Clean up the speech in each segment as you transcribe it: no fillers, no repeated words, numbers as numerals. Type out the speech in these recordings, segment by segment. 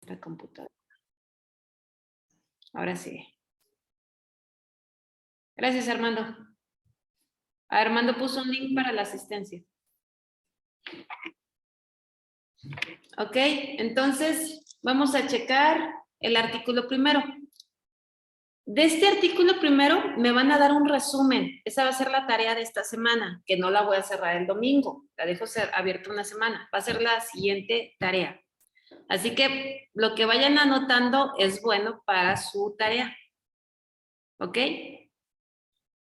La computadora. Ahora sí. Gracias, Armando. Armando puso un link para la asistencia. Ok, entonces vamos a checar el artículo primero. De este artículo primero me van a dar un resumen. Esa va a ser la tarea de esta semana, que no la voy a cerrar el domingo. La dejo abierta una semana. Va a ser la siguiente tarea. Así que lo que vayan anotando es bueno para su tarea. ¿Ok?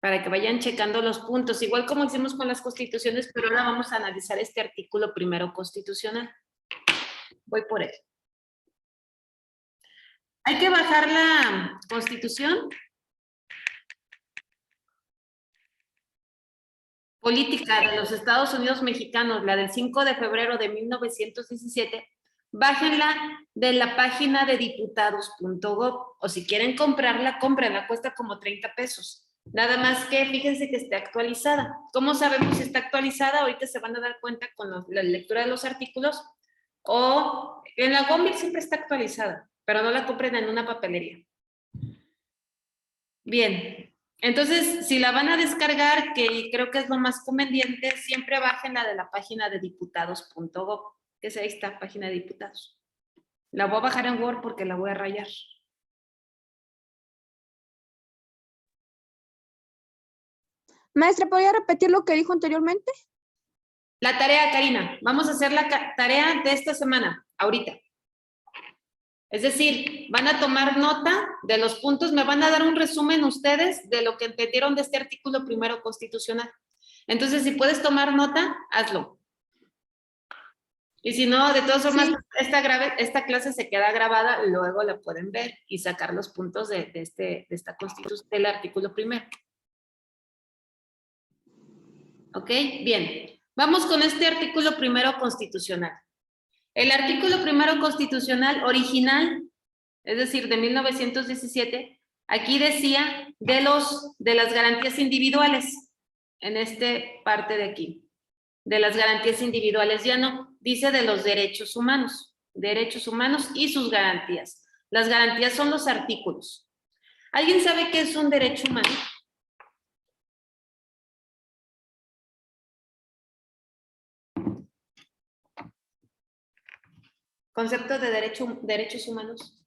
Para que vayan checando los puntos. Igual como hicimos con las constituciones, pero ahora vamos a analizar este artículo primero constitucional. Voy por él. Hay que bajar la Constitución Política de los Estados Unidos Mexicanos, la del 5 de febrero de 1917, bájenla de la página de diputados.gov, o si quieren comprarla, cómprenla, cuesta como 30 pesos. Nada más que fíjense que esté actualizada. ¿Cómo sabemos si está actualizada? Ahorita se van a dar cuenta con la lectura de los artículos, o en la Gombil siempre está actualizada, pero no la compren en una papelería. Bien, entonces si la van a descargar, que creo que es lo más conveniente, siempre bajen la de la página de diputados.gov, que es esta página de diputados. La voy a bajar en Word porque la voy a rayar. Maestra, ¿podría repetir lo que dijo anteriormente? La tarea, Karina, vamos a hacer la tarea de esta semana, ahorita. Es decir, van a tomar nota de los puntos, me van a dar un resumen ustedes de lo que entendieron de este artículo primero constitucional. Entonces, si puedes tomar nota, hazlo. Y si no, de todas formas, sí, esta clase se queda grabada, luego la pueden ver y sacar los puntos de esta constitución, del artículo primero. ¿Ok? Bien. Vamos con este artículo primero constitucional. El artículo primero constitucional original, es decir, de 1917, aquí decía de las garantías individuales, en esta parte de aquí. De las garantías individuales ya no, dice de los derechos humanos y sus garantías. Las garantías son los artículos. ¿Alguien sabe qué es un derecho humano? Concepto de derechos humanos.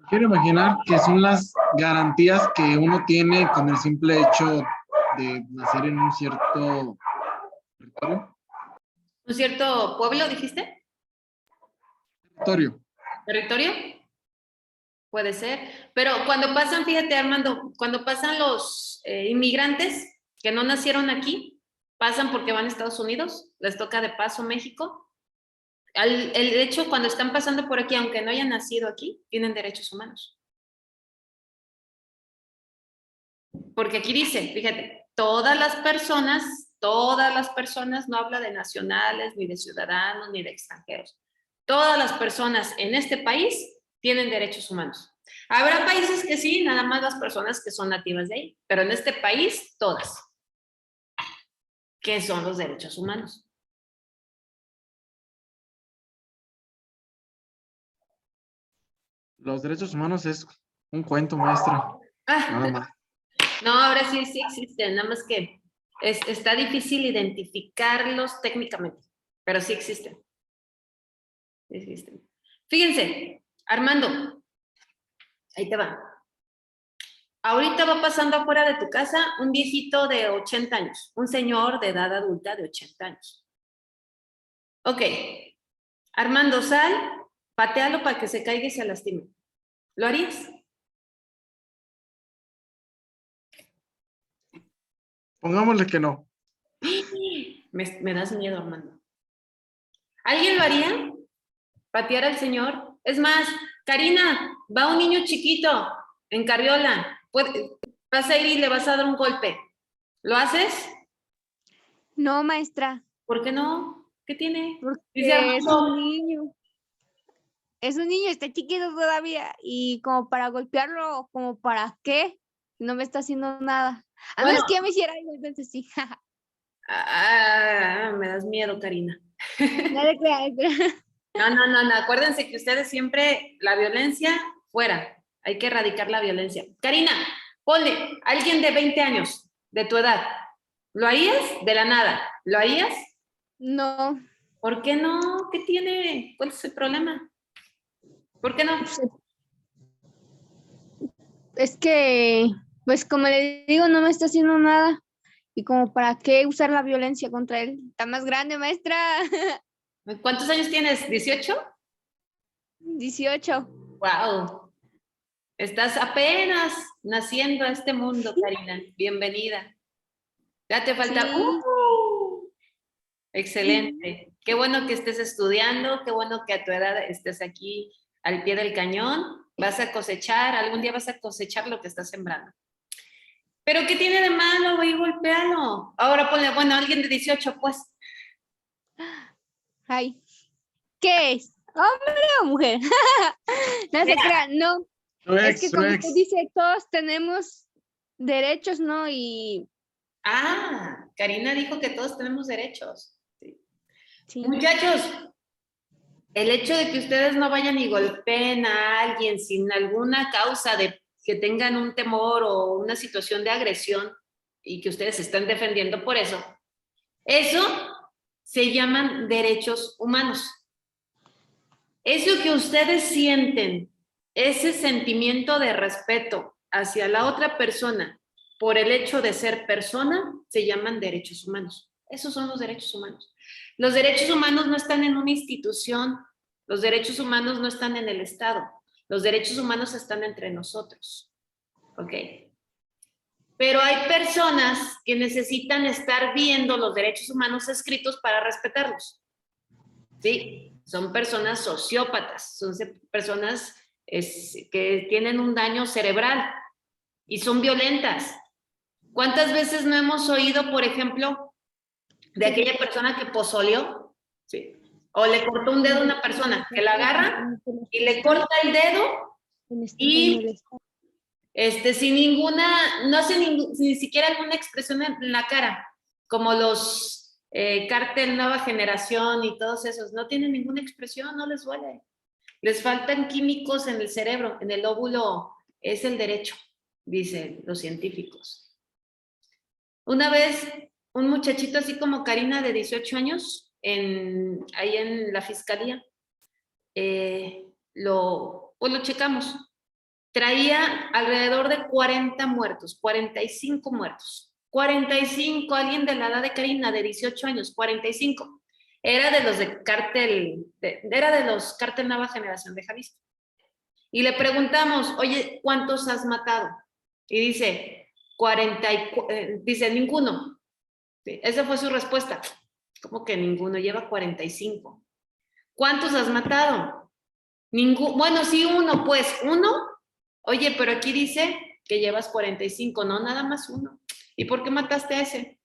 Quiero imaginar que son las garantías que uno tiene con el simple hecho de nacer en un cierto territorio. ¿Un cierto pueblo, dijiste? Territorio. ¿Territorio? Puede ser. Pero cuando pasan, fíjate, Armando, cuando pasan los inmigrantes que no nacieron aquí, pasan porque van a Estados Unidos, les toca de paso México. El hecho, cuando están pasando por aquí, aunque no hayan nacido aquí, tienen derechos humanos. Porque aquí dice, fíjate, todas las personas, no habla de nacionales, ni de ciudadanos, ni de extranjeros. Todas las personas en este país tienen derechos humanos. Habrá países que sí, nada más las personas que son nativas de ahí, pero en este país, todas. ¿Qué son los derechos humanos? Los derechos humanos es un cuento, maestra. Nada más. No, ahora sí existen, nada más que está difícil identificarlos técnicamente, pero sí existen. Fíjense, Armando, ahí te va. Ahorita va pasando afuera de tu casa un viejito de 80 años, un señor de edad adulta de 80 años. Ok, Armando, sal, patealo para que se caiga y se lastime. ¿Lo harías? Pongámosle que no. Me das miedo, Armando. ¿Alguien lo haría? ¿Patear al señor? Es más, Karina, va un niño chiquito en carriola. Vas a ir y le vas a dar un golpe. ¿Lo haces? No, maestra. ¿Por qué no? ¿Qué tiene? Porque es un niño. Es un niño, está chiquito todavía. Y como para golpearlo, ¿como para qué? No me está haciendo nada. A menos que ya me hiciera algo, entonces sí. miedo, Karina. No le creas, No. Acuérdense que ustedes siempre, la violencia, fuera. Hay que erradicar la violencia. Karina, ponle, alguien de 20 años, de tu edad. ¿Lo harías? De la nada. ¿Lo harías? No, ¿Por qué no? ¿Qué tiene? ¿Cuál es el problema? ¿Por qué no? es que, pues como le digo, no me está haciendo nada. Y como para qué usar la violencia contra él. Está más grande, maestra. ¿Cuántos años tienes? ¿18? 18. ¡Wow! Estás apenas naciendo a este mundo, Karina. Bienvenida. Ya te falta... Sí. Excelente. Qué bueno que estés estudiando, qué bueno que a tu edad estés aquí al pie del cañón. Vas a cosechar, algún día vas a cosechar lo que estás sembrando. ¿Pero qué tiene de malo, güey? Golpéalo. Ahora ponle, bueno, alguien de 18, pues. Ay. ¿Qué es? ¿Hombre o mujer? No se Mira. crean, no. Su Es ex, que su como ex. usted dice, todos tenemos derechos, ¿no? Y Ah, Karina dijo que todos tenemos derechos. Sí. sí. Muchachos, el hecho de que ustedes no vayan y golpeen a alguien sin alguna causa de que tengan un temor o una situación de agresión y que ustedes se estén defendiendo por eso, eso se llaman derechos humanos. Eso que ustedes sienten, ese sentimiento de respeto hacia la otra persona por el hecho de ser persona, se llaman derechos humanos. Esos son los derechos humanos. Los derechos humanos no están en una institución, los derechos humanos no están en el Estado, los derechos humanos están entre nosotros. ¿Ok? Pero hay personas que necesitan estar viendo los derechos humanos escritos para respetarlos. ¿Sí? Son personas sociópatas, son personas que tienen un daño cerebral y son violentas. ¿Cuántas veces no hemos oído, por ejemplo, de aquella persona que pozoleó? ¿Sí? O le cortó un dedo a una persona, que la agarra y le corta el dedo y sin ninguna, no hace ni siquiera alguna expresión en la cara, como los cártel Nueva Generación y todos esos, no tienen ninguna expresión, no les duele. Les faltan químicos en el cerebro, en el óvulo es el derecho, dicen los científicos. Una vez, un muchachito así como Karina de 18 años, ahí en la fiscalía, lo checamos. Traía alrededor de 40 muertos, 45 muertos. 45, alguien de la edad de Karina, de 18 años, 45. Era de los de cártel, era de los cártel Nueva Generación de Jalisco. Y le preguntamos, oye, ¿cuántos has matado? Y dice, dice, ninguno. Sí, esa fue su respuesta. ¿Cómo que ninguno? Lleva 45. ¿Cuántos has matado? Bueno, sí, uno, pues, uno. Oye, pero aquí dice que llevas 45, no, nada más uno. ¿Y por qué mataste a ese?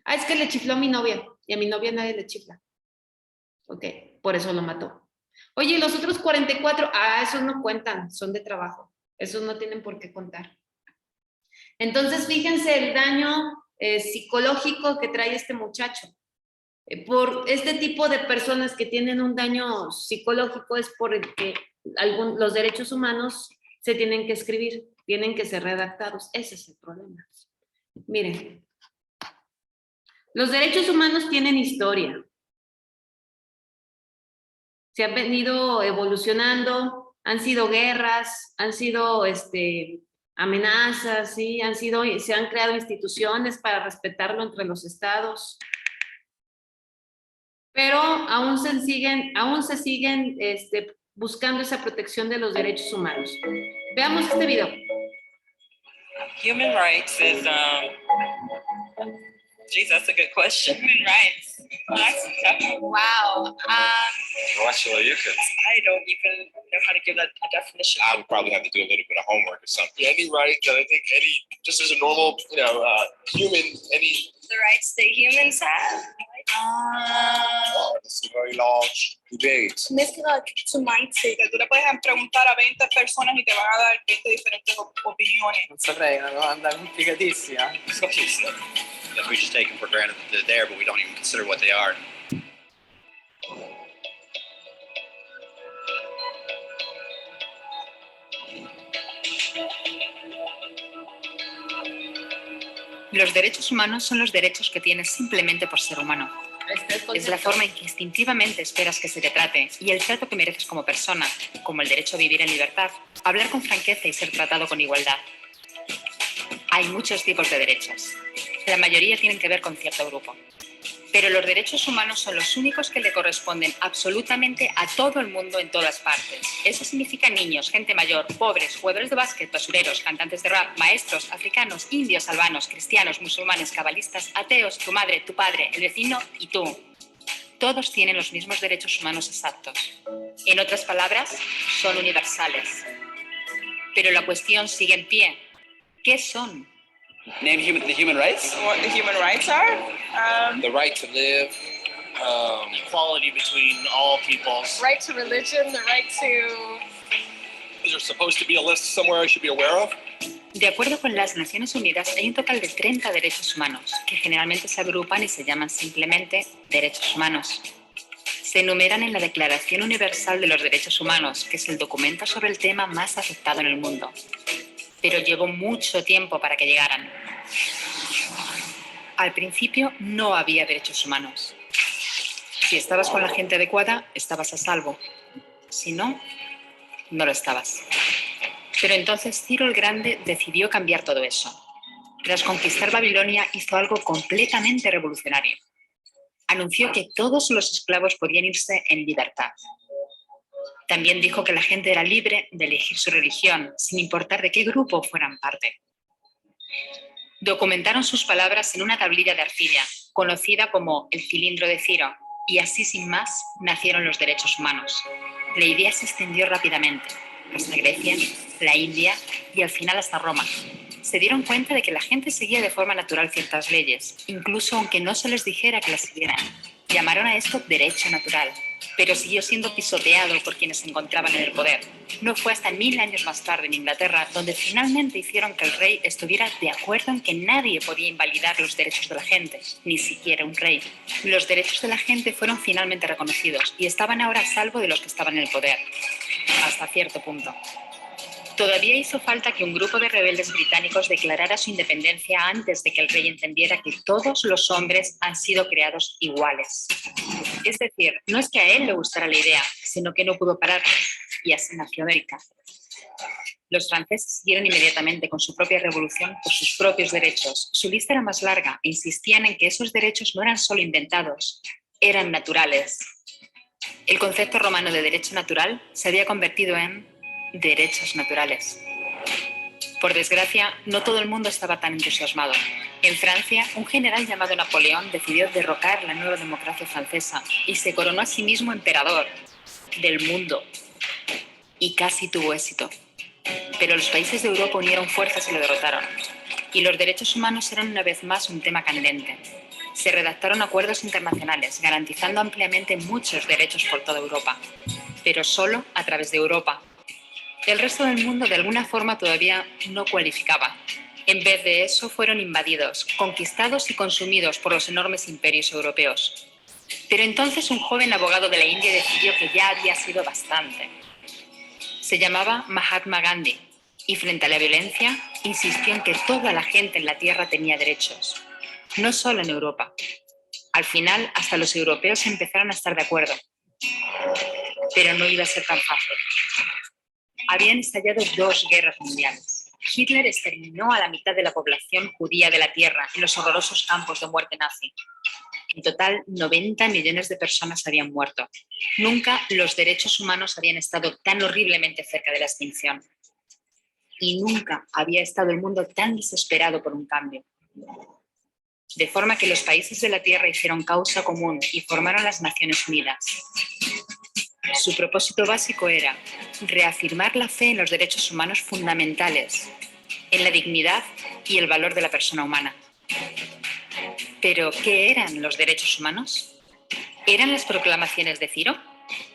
Ah, es que le chifló a mi novia, y a mi novia nadie le chifla. Ok, por eso lo mató. Oye, ¿y los otros 44? Ah, esos no cuentan, son de trabajo. Esos no tienen por qué contar. Entonces, fíjense el daño psicológico que trae este muchacho. Por este tipo de personas que tienen un daño psicológico es por el que los derechos humanos se tienen que escribir, tienen que ser redactados. Ese es el problema. Miren, los derechos humanos tienen historia. Se han venido evolucionando, han sido guerras, han sido amenazas, ¿sí? Se han creado instituciones para respetarlo entre los estados. Pero aún se siguen buscando esa protección de los derechos humanos. Veamos este video. Human rights is, geez, that's a good question. Human rights. Wow. Well, you could. I don't even know how to give that a definition. I would probably have to do a little bit of homework or something. Yeah, any right that I think just as a normal, human, The rights that humans have. it's a very large debate. To mindset. Tú le puedes preguntar a 20 personas y te van a dar 20 diferentes opiniones. Non saprei, è una domanda complicatissima. Especially stuff that we just take them for granted that they're there, but we don't even consider what they are. Los derechos humanos son los derechos que tienes simplemente por ser humano. Es la forma en que instintivamente esperas que se te trate y el trato que mereces como persona, como el derecho a vivir en libertad, a hablar con franqueza y ser tratado con igualdad. Hay muchos tipos de derechos. La mayoría tienen que ver con cierto grupo. Pero los derechos humanos son los únicos que le corresponden absolutamente a todo el mundo en todas partes. Eso significa niños, gente mayor, pobres, jugadores de básquet, basureros, cantantes de rap, maestros, africanos, indios, albanos, cristianos, musulmanes, cabalistas, ateos, tu madre, tu padre, el vecino y tú. Todos tienen los mismos derechos humanos exactos. En otras palabras, son universales. Pero la cuestión sigue en pie. ¿Qué son? Name the human rights? What the human rights are? The right to live, equality between all peoples. Right to religion, the right to... Is there supposed to be a list somewhere I should be aware of? De acuerdo con las Naciones Unidas, hay un total de 30 derechos humanos, que generalmente se agrupan y se llaman simplemente derechos humanos. Se enumeran en la Declaración Universal de los Derechos Humanos, que es el documento sobre el tema más aceptado en el mundo. Pero llevó mucho tiempo para que llegaran. Al principio no había derechos humanos. Si estabas con la gente adecuada, estabas a salvo. Si no, no lo estabas. Pero entonces Ciro el Grande decidió cambiar todo eso. Tras conquistar Babilonia, hizo algo completamente revolucionario. Anunció que todos los esclavos podían irse en libertad. También dijo que la gente era libre de elegir su religión, sin importar de qué grupo fueran parte. Documentaron sus palabras en una tablilla de arcilla, conocida como el cilindro de Ciro, y así sin más nacieron los derechos humanos. La idea se extendió rápidamente, hasta Grecia, la India y al final hasta Roma. Se dieron cuenta de que la gente seguía de forma natural ciertas leyes, incluso aunque no se les dijera que las siguieran. Llamaron a esto derecho natural, pero siguió siendo pisoteado por quienes se encontraban en el poder. No fue hasta 1000 años más tarde en Inglaterra donde finalmente hicieron que el rey estuviera de acuerdo en que nadie podía invalidar los derechos de la gente, ni siquiera un rey. Los derechos de la gente fueron finalmente reconocidos y estaban ahora a salvo de los que estaban en el poder, hasta cierto punto. Todavía hizo falta que un grupo de rebeldes británicos declarara su independencia antes de que el rey entendiera que todos los hombres han sido creados iguales. Es decir, no es que a él le gustara la idea, sino que no pudo pararlo, y así nació América. Los franceses siguieron inmediatamente con su propia revolución por sus propios derechos. Su lista era más larga e insistían en que esos derechos no eran solo inventados, eran naturales. El concepto romano de derecho natural se había convertido en derechos naturales. Por desgracia, no todo el mundo estaba tan entusiasmado. En Francia, un general llamado Napoleón decidió derrocar la nueva democracia francesa y se coronó a sí mismo emperador del mundo. Y casi tuvo éxito. Pero los países de Europa unieron fuerzas y lo derrotaron. Y los derechos humanos eran una vez más un tema candente. Se redactaron acuerdos internacionales, garantizando ampliamente muchos derechos por toda Europa. Pero solo a través de Europa. El resto del mundo de alguna forma todavía no cualificaba. En vez de eso fueron invadidos, conquistados y consumidos por los enormes imperios europeos. Pero entonces un joven abogado de la India decidió que ya había sido bastante. Se llamaba Mahatma Gandhi y frente a la violencia insistió en que toda la gente en la tierra tenía derechos, no solo en Europa. Al final hasta los europeos empezaron a estar de acuerdo. Pero no iba a ser tan fácil. Habían estallado 2 guerras mundiales. Hitler exterminó a la mitad de la población judía de la Tierra en los horrorosos campos de muerte nazi. En total, 90 millones de personas habían muerto. Nunca los derechos humanos habían estado tan horriblemente cerca de la extinción. Y nunca había estado el mundo tan desesperado por un cambio. De forma que los países de la Tierra hicieron causa común y formaron las Naciones Unidas. Su propósito básico era reafirmar la fe en los derechos humanos fundamentales, en la dignidad y el valor de la persona humana. ¿Pero qué eran los derechos humanos? ¿Eran las proclamaciones de Ciro?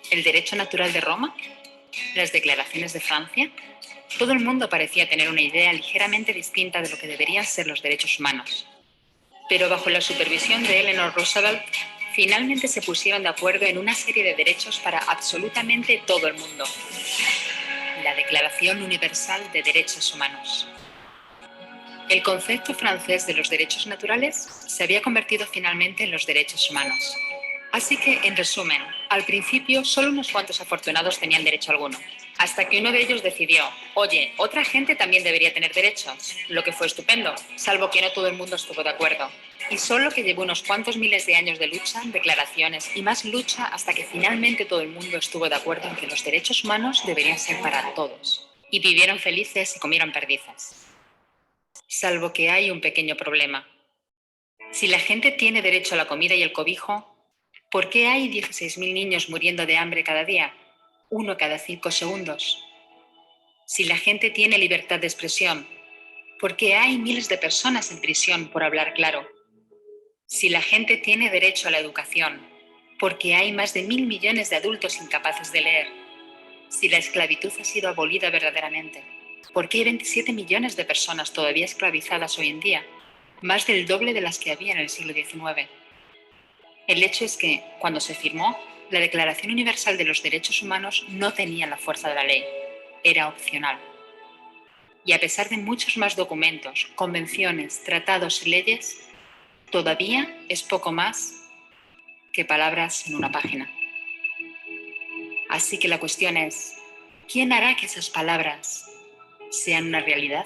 ¿El derecho natural de Roma? ¿Las declaraciones de Francia? Todo el mundo parecía tener una idea ligeramente distinta de lo que deberían ser los derechos humanos. Pero bajo la supervisión de Eleanor Roosevelt, finalmente se pusieron de acuerdo en una serie de derechos para absolutamente todo el mundo. La Declaración Universal de Derechos Humanos. El concepto francés de los derechos naturales se había convertido finalmente en los derechos humanos. Así que, en resumen, al principio solo unos cuantos afortunados tenían derecho alguno, hasta que uno de ellos decidió, oye, otra gente también debería tener derechos, lo que fue estupendo, salvo que no todo el mundo estuvo de acuerdo. Y solo que llevó unos cuantos miles de años de lucha, declaraciones y más lucha hasta que finalmente todo el mundo estuvo de acuerdo en que los derechos humanos deberían ser para todos. Y vivieron felices y comieron perdices. Salvo que hay un pequeño problema. Si la gente tiene derecho a la comida y el cobijo, ¿por qué hay 16.000 niños muriendo de hambre cada día? 1 cada 5 segundos. Si la gente tiene libertad de expresión, ¿por qué hay miles de personas en prisión por hablar claro? Si la gente tiene derecho a la educación, ¿por qué hay más de 1.000 millones de adultos incapaces de leer? Si la esclavitud ha sido abolida verdaderamente, ¿por qué hay 27 millones de personas todavía esclavizadas hoy en día? Más del doble de las que había en el siglo XIX. El hecho es que, cuando se firmó, la Declaración Universal de los Derechos Humanos no tenía la fuerza de la ley. Era opcional. Y a pesar de muchos más documentos, convenciones, tratados y leyes, todavía es poco más que palabras en una página. Así que la cuestión es, ¿quién hará que esas palabras sean una realidad?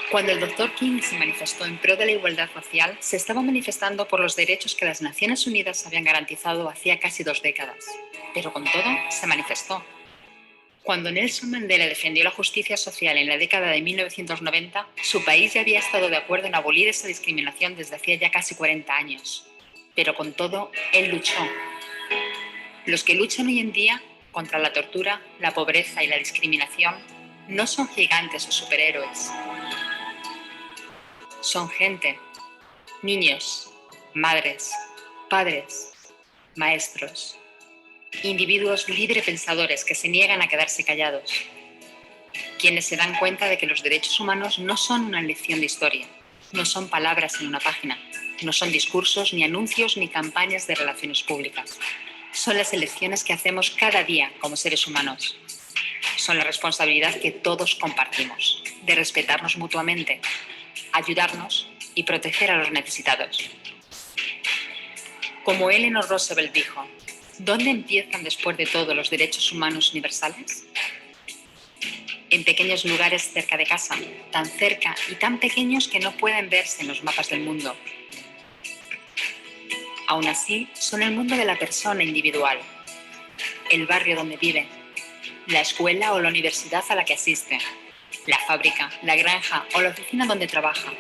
Cuando el Dr. King se manifestó en pro de la igualdad racial, se estaba manifestando por los derechos que las Naciones Unidas habían garantizado hacía casi 2 décadas. Pero con todo, se manifestó. Cuando Nelson Mandela defendió la justicia social en la década de 1990, su país ya había estado de acuerdo en abolir esa discriminación desde hacía ya casi 40 años. Pero con todo, él luchó. Los que luchan hoy en día contra la tortura, la pobreza y la discriminación no son gigantes o superhéroes. Son gente, niños, madres, padres, maestros, individuos librepensadores que se niegan a quedarse callados, quienes se dan cuenta de que los derechos humanos no son una lección de historia, no son palabras en una página, no son discursos, ni anuncios, ni campañas de relaciones públicas. Son las elecciones que hacemos cada día como seres humanos. Son la responsabilidad que todos compartimos, de respetarnos mutuamente, ayudarnos y proteger a los necesitados. Como Eleanor Roosevelt dijo, ¿dónde empiezan después de todo los derechos humanos universales? En pequeños lugares cerca de casa, tan cerca y tan pequeños que no pueden verse en los mapas del mundo. Aún así, son el mundo de la persona individual, el barrio donde vive, la escuela o la universidad a la que asiste, la fábrica, la granja o la oficina donde trabaja.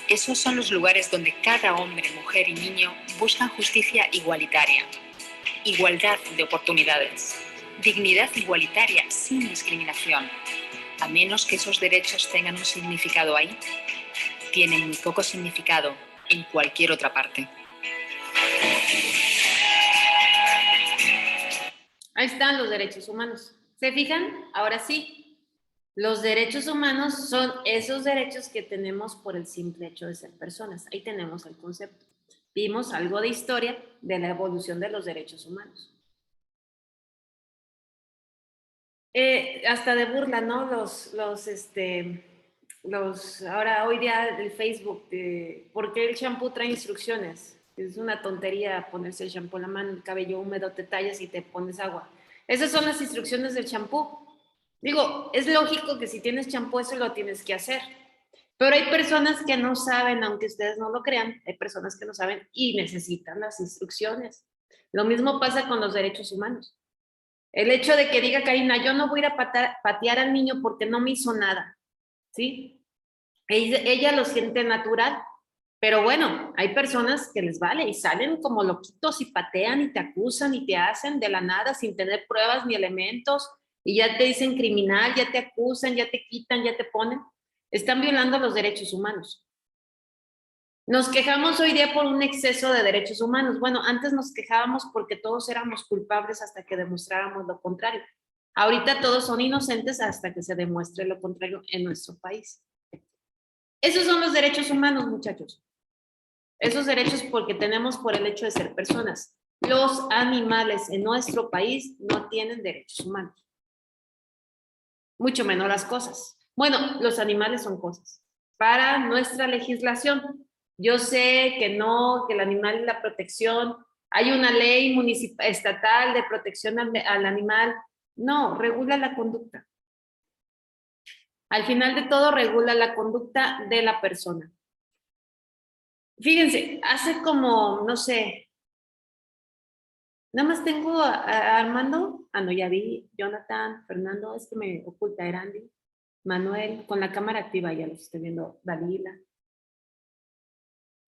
Esos son los lugares donde cada hombre, mujer y niño buscan justicia igualitaria, igualdad de oportunidades, dignidad igualitaria sin discriminación. A menos que esos derechos tengan un significado ahí, tienen muy poco significado en cualquier otra parte. Ahí están los derechos humanos. ¿Se fijan? Ahora sí, los derechos humanos son esos derechos que tenemos por el simple hecho de ser personas. Ahí tenemos el concepto. Vimos algo de historia de la evolución de los derechos humanos. Hasta de burla, ¿no? Ahora, hoy día el Facebook, ¿por qué el shampoo trae instrucciones? Es una tontería ponerse el shampoo en la mano, el cabello húmedo, te tallas y te pones agua. Esas son las instrucciones del shampoo. Digo, es lógico que si tienes champú eso lo tienes que hacer. Pero hay personas que no saben, aunque ustedes no lo crean, hay personas que no saben y necesitan las instrucciones. Lo mismo pasa con los derechos humanos. El hecho de que diga Karina, yo no voy a ir a patear al niño porque no me hizo nada, ¿sí? Ella lo siente natural, pero bueno, hay personas que les vale y salen como loquitos y patean y te acusan y te hacen de la nada sin tener pruebas ni elementos y ya te dicen criminal, ya te acusan, ya te quitan, ya te ponen. Están violando los derechos humanos. Nos quejamos hoy día por un exceso de derechos humanos. Bueno, antes nos quejábamos porque todos éramos culpables hasta que demostráramos lo contrario. Ahorita todos son inocentes hasta que se demuestre lo contrario en nuestro país. Esos son los derechos humanos, muchachos. Esos derechos porque tenemos por el hecho de ser personas. Los animales en nuestro país no tienen derechos humanos. mucho menos las cosas. Bueno, los animales son cosas. Para nuestra legislación, yo sé que no, que el animal y la protección, hay una ley estatal de protección al animal. No, regula la conducta. Al final de todo, regula la conducta de la persona. Fíjense, hace como, no sé, nada más tengo a Armando, no, ya vi, Jonathan, Fernando, es que me oculta Erandi, Manuel, con la cámara activa, ya los estoy viendo, Dalila.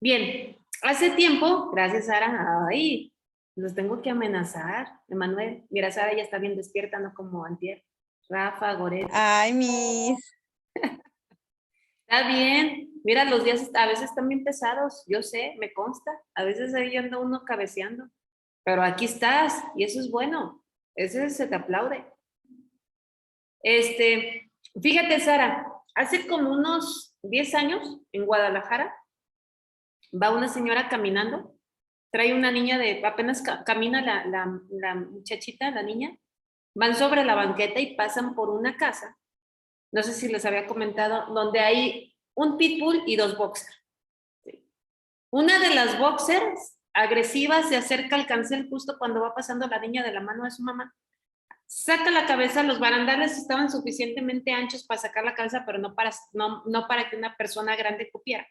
Bien, hace tiempo, gracias Sara, ay, los tengo que amenazar, Emanuel, mira, Sara ya está bien despierta, no como antier, Rafa, Goret. Ay, mis. Está bien, mira, los días a veces están bien pesados, yo sé, me consta, a veces ahí anda uno cabeceando, pero aquí estás y eso es bueno, ese se te aplaude. Fíjate, Sara, hace como unos 10 años en Guadalajara, va una señora caminando, trae una niña de, apenas camina la muchachita, la niña, van sobre la banqueta y pasan por una casa, no sé si les había comentado, donde hay un pitbull y 2 boxers. Una de las boxers agresivas se acerca al cancel justo cuando va pasando la niña de la mano de su mamá. Saca la cabeza, los barandales estaban suficientemente anchos para sacar la cabeza, pero no para que una persona grande cupiera.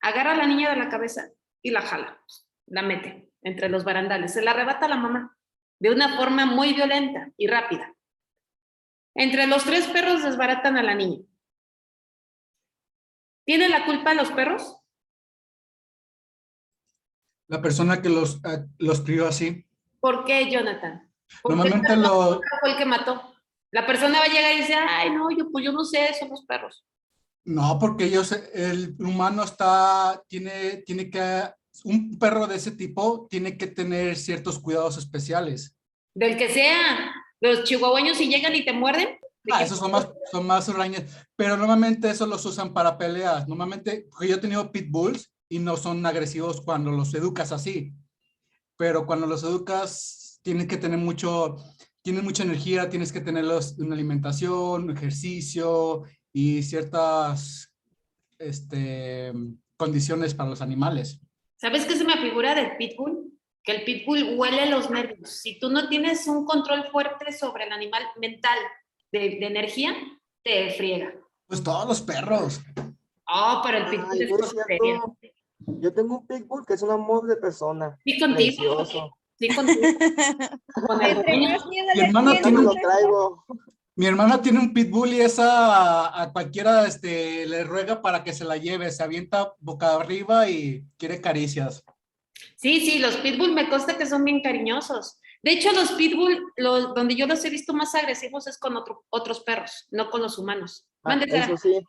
Agarra a la niña de la cabeza y la jala, la mete entre los barandales. Se la arrebata a la mamá de una forma muy violenta y rápida. Entre los 3 perros desbaratan a la niña. ¿Tienen la culpa los perros? La persona que los crió así. ¿Por qué, Jonathan? Porque Normalmente el perro fue el que mató. La persona va a llegar y dice, ay, no, yo no sé, son los perros. No, porque el humano tiene que, un perro de ese tipo tiene que tener ciertos cuidados especiales. Del que sea, los chihuahueños si llegan y te muerden. Esos son más huraños, pero normalmente eso los usan para peleas. Normalmente, porque yo he tenido pitbulls y no son agresivos cuando los educas así, pero cuando los educas tienen que tener tienen mucha energía, tienes que tenerlos una alimentación, ejercicio y ciertas condiciones para los animales. ¿Sabes qué se me figura del pitbull? Que el pitbull huele los nervios. Si tú no tienes un control fuerte sobre el animal mental de energía, te friega. Pues todos los perros. Oh, pero el pitbull es no es cierto. Yo tengo un pitbull que es un amor de persona. Sí, contigo. Precioso. Sí, contigo. Con el dueño. Mi hermana tiene un pitbull y esa a cualquiera le ruega para que se la lleve, se avienta boca arriba y quiere caricias. Sí, los pitbull me consta que son bien cariñosos. De hecho, los pitbull, donde yo los he visto más agresivos es con otros perros, no con los humanos. Eso sí.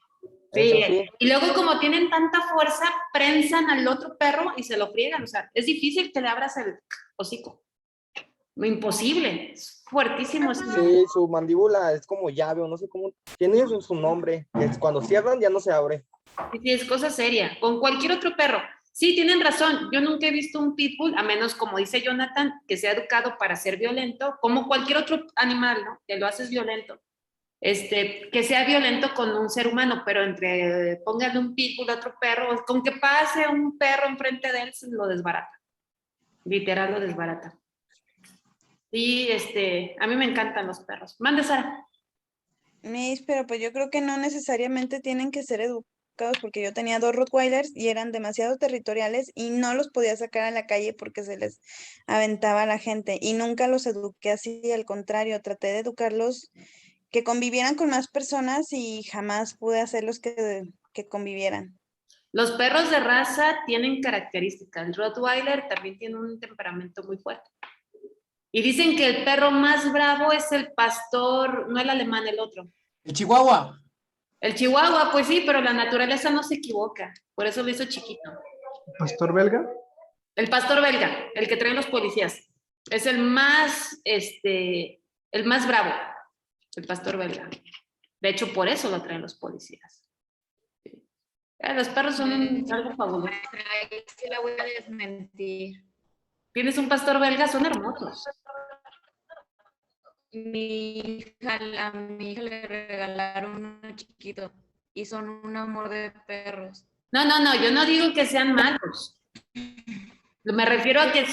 Sí. Y luego como tienen tanta fuerza, prensan al otro perro y se lo friegan. O sea, es difícil que le abras el hocico. Imposible, es fuertísimo. Sí, su mandíbula es como llave o no sé cómo. Tiene su nombre. Es cuando cierran ya no se abre. Sí, es cosa seria. Con cualquier otro perro. Sí, tienen razón. Yo nunca he visto un pitbull, a menos, como dice Jonathan, que sea educado para ser violento, como cualquier otro animal, ¿no? Que lo haces violento. Que sea violento con un ser humano, pero póngale un pitbull a otro perro, con que pase un perro enfrente de él, se lo desbarata. Literal lo desbarata. Y a mí me encantan los perros. Mande, Sara. Miss, pero pues yo creo que no necesariamente tienen que ser educados, porque yo tenía 2 Rottweilers y eran demasiado territoriales y no los podía sacar a la calle porque se les aventaba a la gente y nunca los eduqué así, al contrario, traté de educarlos que convivieran con más personas y jamás pude hacerlos que convivieran. Los perros de raza tienen características. El Rottweiler también tiene un temperamento muy fuerte. Y dicen que el perro más bravo es el pastor, no el alemán, el otro. El chihuahua. El chihuahua, pues sí, pero la naturaleza no se equivoca. Por eso lo hizo chiquito. ¿Pastor belga? El pastor belga, el que traen los policías. Es el más bravo, el pastor belga. De hecho, por eso lo traen los policías. Los perros son algo fabuloso. Sí, la voy a desmentir. ¿Tienes un pastor belga? Son hermosos. a mi hija le regalaron uno chiquito y son un amor de perros. No, yo no digo que sean malos. Me refiero a que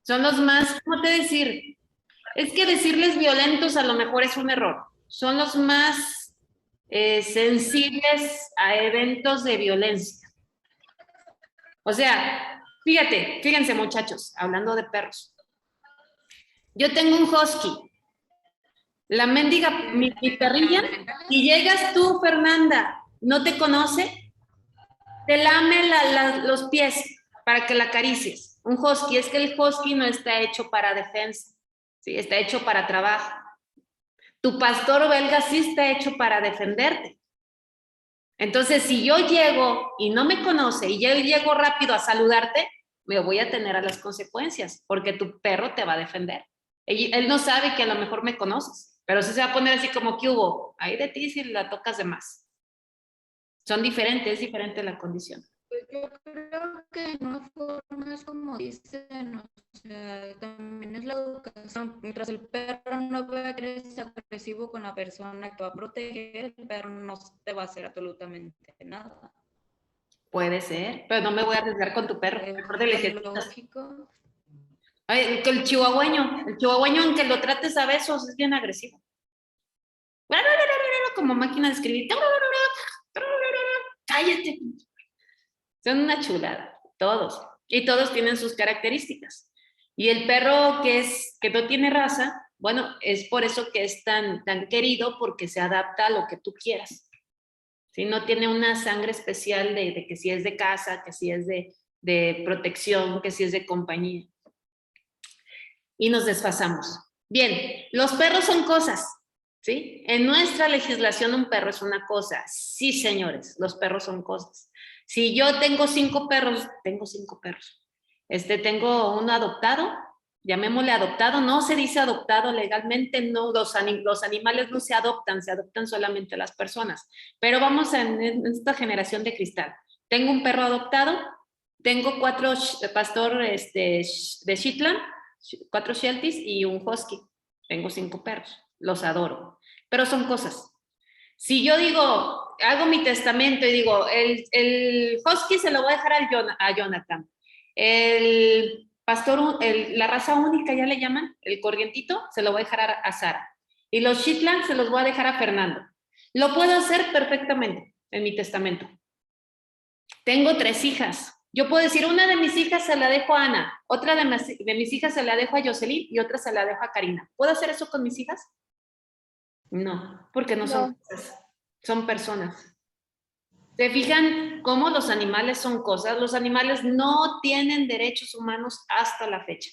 son los más, ¿cómo te decir? Es que decirles violentos a lo mejor es un error. Son los más sensibles a eventos de violencia. O sea, fíjense muchachos, hablando de perros. Yo tengo un husky. La mendiga, mi perrilla, y llegas tú, Fernanda, no te conoce, te lame los pies para que la acaricies. Un husky, es que el husky no está hecho para defensa, ¿sí? Está hecho para trabajo. Tu pastor belga sí está hecho para defenderte. Entonces, si yo llego y no me conoce y yo llego rápido a saludarte, me voy a tener a las consecuencias, porque tu perro te va a defender. Él no sabe que a lo mejor me conoces, pero sí se va a poner así como que hubo, ahí de ti si la tocas de más. Son diferentes, es diferente la condición. Pues yo creo que no forma es como dicen, o sea, también es la educación. Mientras el perro no vea que eres agresivo con la persona que te va a proteger, el perro no te va a hacer absolutamente nada. Puede ser, pero no me voy a arriesgar con tu perro. Mejor Es lógico. El chihuahueño, aunque lo trates a besos, es bien agresivo. Como máquina de escribir. Cállate. Son una chulada, todos. Y todos tienen sus características. Y el perro que no tiene raza, bueno, es por eso que es tan querido, porque se adapta a lo que tú quieras. ¿Sí? No tiene una sangre especial de que si es de casa, que si es de protección, que si es de compañía. Y nos desfasamos. Bien, los perros son cosas, ¿sí? En nuestra legislación un perro es una cosa. Sí, señores, los perros son cosas. Si yo tengo 5 perros, tengo uno adoptado, llamémosle adoptado, no se dice adoptado legalmente, no, los animales no se adoptan solamente las personas, pero vamos en esta generación de cristal. Tengo un perro adoptado, tengo 4 pastor de Shetland, 4 Shelties y un husky. Tengo 5 perros, los adoro, pero son cosas. Si yo digo, hago mi testamento y digo, el husky se lo voy a dejar a Jonathan, el pastor, la raza única ya le llaman, el corrientito, se lo voy a dejar a Sara, y los Shetland se los voy a dejar a Fernando. Lo puedo hacer perfectamente en mi testamento. Tengo 3 hijas. Yo puedo decir, una de mis hijas se la dejo a Ana, otra de mis hijas se la dejo a Jocelyn y otra se la dejo a Karina. ¿Puedo hacer eso con mis hijas? No, porque no son cosas, son personas. ¿Se fijan cómo los animales son cosas? Los animales no tienen derechos humanos hasta la fecha.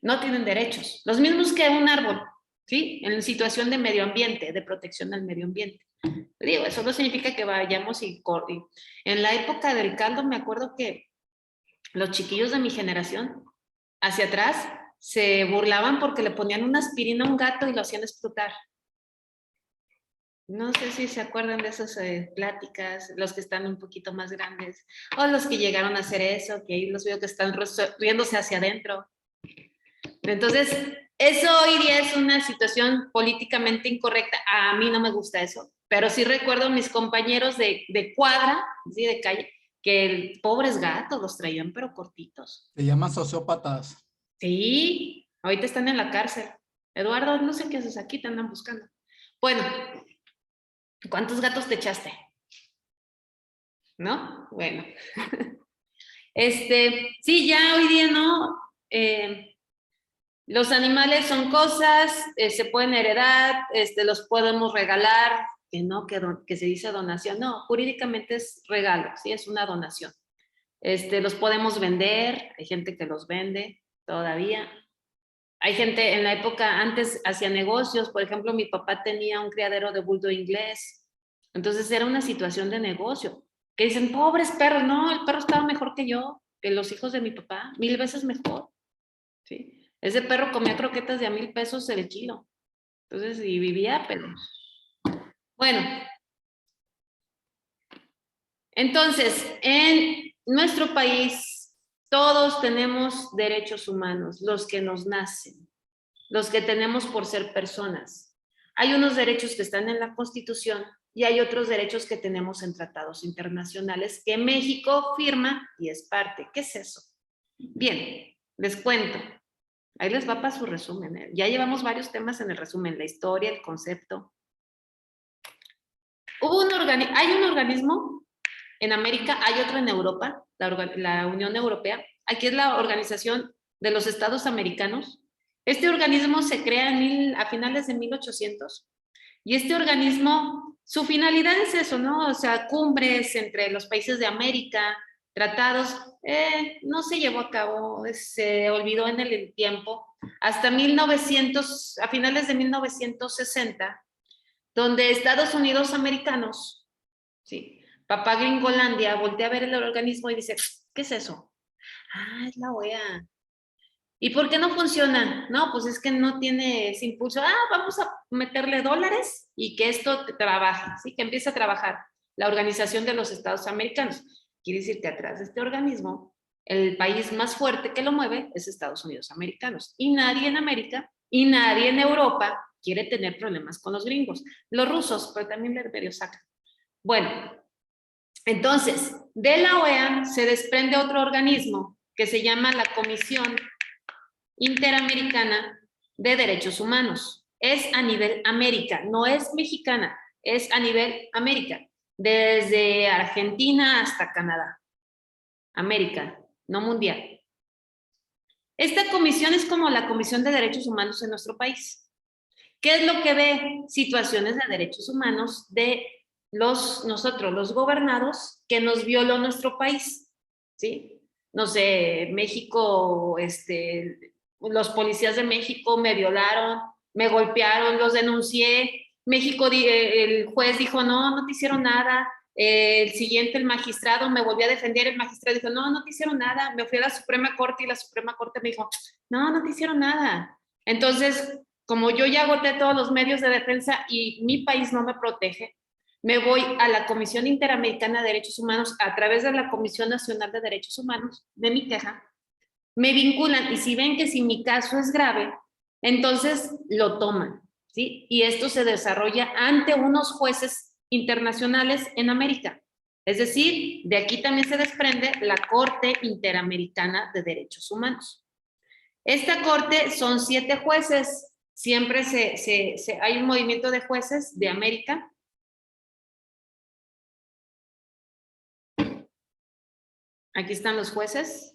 No tienen derechos. Los mismos que un árbol, ¿sí? En situación de medio ambiente, de protección del medio ambiente. Digo, eso no significa que vayamos y en la época del caldo me acuerdo que los chiquillos de mi generación, hacia atrás, se burlaban porque le ponían una aspirina a un gato y lo hacían explotar. No sé si se acuerdan de esas pláticas, los que están un poquito más grandes, o los que llegaron a hacer eso, que ahí los veo que están riéndose hacia adentro. Entonces, eso hoy día es una situación políticamente incorrecta. A mí no me gusta eso, pero sí recuerdo a mis compañeros de cuadra, ¿sí? De calle, que pobres gatos los traían, pero cortitos. Se llaman sociópatas. Sí, ahorita están en la cárcel. Eduardo, no sé qué haces aquí, te andan buscando. Bueno, ¿cuántos gatos te echaste? ¿No? Bueno. Sí, ya hoy día no. Los animales son cosas, se pueden heredar, los podemos regalar, que se dice donación. No, jurídicamente es regalo, ¿sí? Es una donación. Los podemos vender, hay gente que los vende todavía. Hay gente, en la época antes hacía negocios, por ejemplo, mi papá tenía un criadero de bulldog inglés, entonces era una situación de negocio, que dicen, pobres perros, no, el perro estaba mejor que yo, que los hijos de mi papá, 1000 veces mejor, ¿sí? Ese perro comía croquetas de a 1000 pesos el kilo, entonces, y vivía, pero... Bueno, entonces, en nuestro país, Todos tenemos derechos humanos, los que nos nacen, los que tenemos por ser personas. Hay unos derechos que están en la Constitución y hay otros derechos que tenemos en tratados internacionales que México firma y es parte. ¿Qué es eso? Bien, les cuento. Ahí les va para su resumen, ¿eh? Ya llevamos varios temas en el resumen, la historia, el concepto. Hay un organismo en América, hay otro en Europa, la Unión Europea. Aquí es la Organización de los Estados Americanos. Este organismo se crea a finales de 1800 y este organismo, su finalidad es eso, ¿no? O sea, cumbres entre los países de América, tratados, no se llevó a cabo, se olvidó en el tiempo, hasta a finales de 1960, donde Estados Unidos americanos, sí, papá Gringolandia, voltea a ver el organismo y dice, ¿qué es eso? Ah, es la OEA. ¿Y por qué no funciona? No, pues es que no tiene ese impulso. Vamos a meterle dólares y que esto trabaje, ¿sí? Que empiece a trabajar la Organización de los Estados Americanos. Quiere decir que atrás de este organismo, el país más fuerte que lo mueve es Estados Unidos americanos. Y nadie en América y nadie en Europa quiere tener problemas con los gringos. Los rusos, pero también los medio sacan. Bueno, entonces, de la OEA se desprende otro organismo que se llama la Comisión Interamericana de Derechos Humanos. Es a nivel América, no es mexicana, es a nivel América, desde Argentina hasta Canadá. América, no mundial. Esta comisión es como la Comisión de Derechos Humanos en nuestro país. ¿Qué es lo que ve? Situaciones de derechos humanos de nosotros, los gobernados, que nos violó nuestro país, ¿sí? No sé, México, los policías de México me violaron, me golpearon, los denuncié. México, el juez dijo, no te hicieron nada. El siguiente, el magistrado, me volvió a defender. El magistrado dijo, no te hicieron nada. Me fui a la Suprema Corte y la Suprema Corte me dijo, no te hicieron nada. Entonces, como yo ya agoté todos los medios de defensa y mi país no me protege, me voy a la Comisión Interamericana de Derechos Humanos a través de la Comisión Nacional de Derechos Humanos, de mi queja, me vinculan y si ven que si mi caso es grave, entonces lo toman, ¿sí? Y esto se desarrolla ante unos jueces internacionales en América. Es decir, de aquí también se desprende la Corte Interamericana de Derechos Humanos. Esta corte son 7 jueces, siempre hay un movimiento de jueces de América. Aquí están los jueces.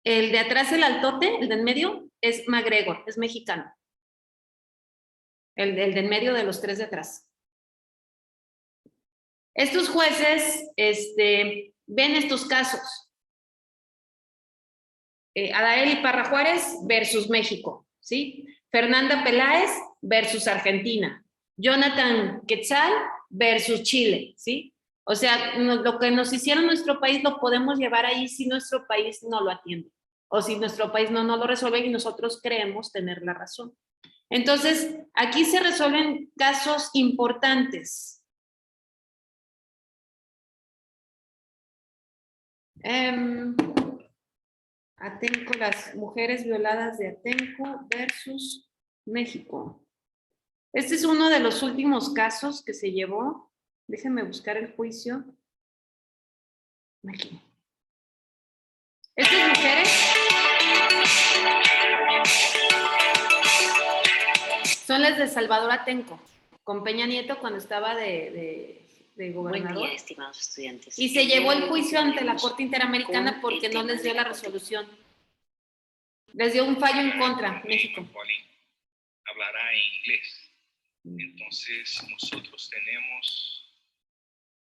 El de atrás, el altote, el de en medio, es McGregor, es mexicano. El de en medio de los 3 de atrás. Estos jueces ven estos casos. Adaeli Parra Juárez versus México, ¿sí? Fernanda Peláez versus Argentina. Jonathan Quetzal versus Chile, ¿sí? O sea, lo que nos hicieron en nuestro país lo podemos llevar ahí si nuestro país no lo atiende. O si nuestro país no lo resuelve y nosotros creemos tener la razón. Entonces, aquí se resuelven casos importantes. Atenco, las mujeres violadas de Atenco versus México. Este es uno de los últimos casos que se llevó. Déjenme buscar el juicio. Aquí. Estas mujeres son las de Salvador Atenco, con Peña Nieto cuando estaba de gobernador. Buen día, estimados estudiantes. Y se llevó el juicio ante la Corte Interamericana porque no les dio la resolución. Les dio un fallo en contra, México. Hablará en inglés. Entonces, nosotros tenemos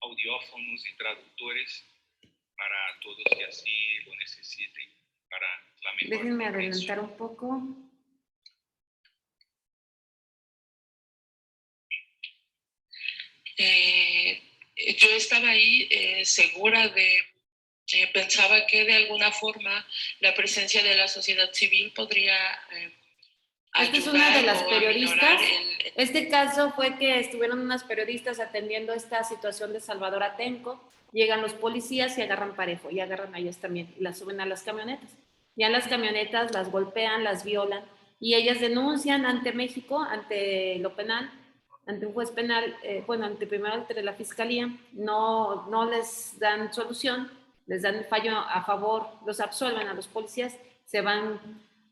audiófonos y traductores para todos que así lo necesiten para la mejor Déjenme comprensión. adelantar un poco. Yo estaba ahí segura pensaba que de alguna forma la presencia de la sociedad civil podría Esta es una de las ayudar o periodistas. aminorar Este caso fue que estuvieron unas periodistas atendiendo esta situación de Salvador Atenco. Llegan los policías y agarran parejo, y agarran a ellas también, y las suben a las camionetas. Ya las camionetas las golpean, las violan, y ellas denuncian ante México, ante lo penal, ante un juez penal, primero ante la fiscalía, no les dan solución, les dan fallo a favor, los absuelven a los policías, se van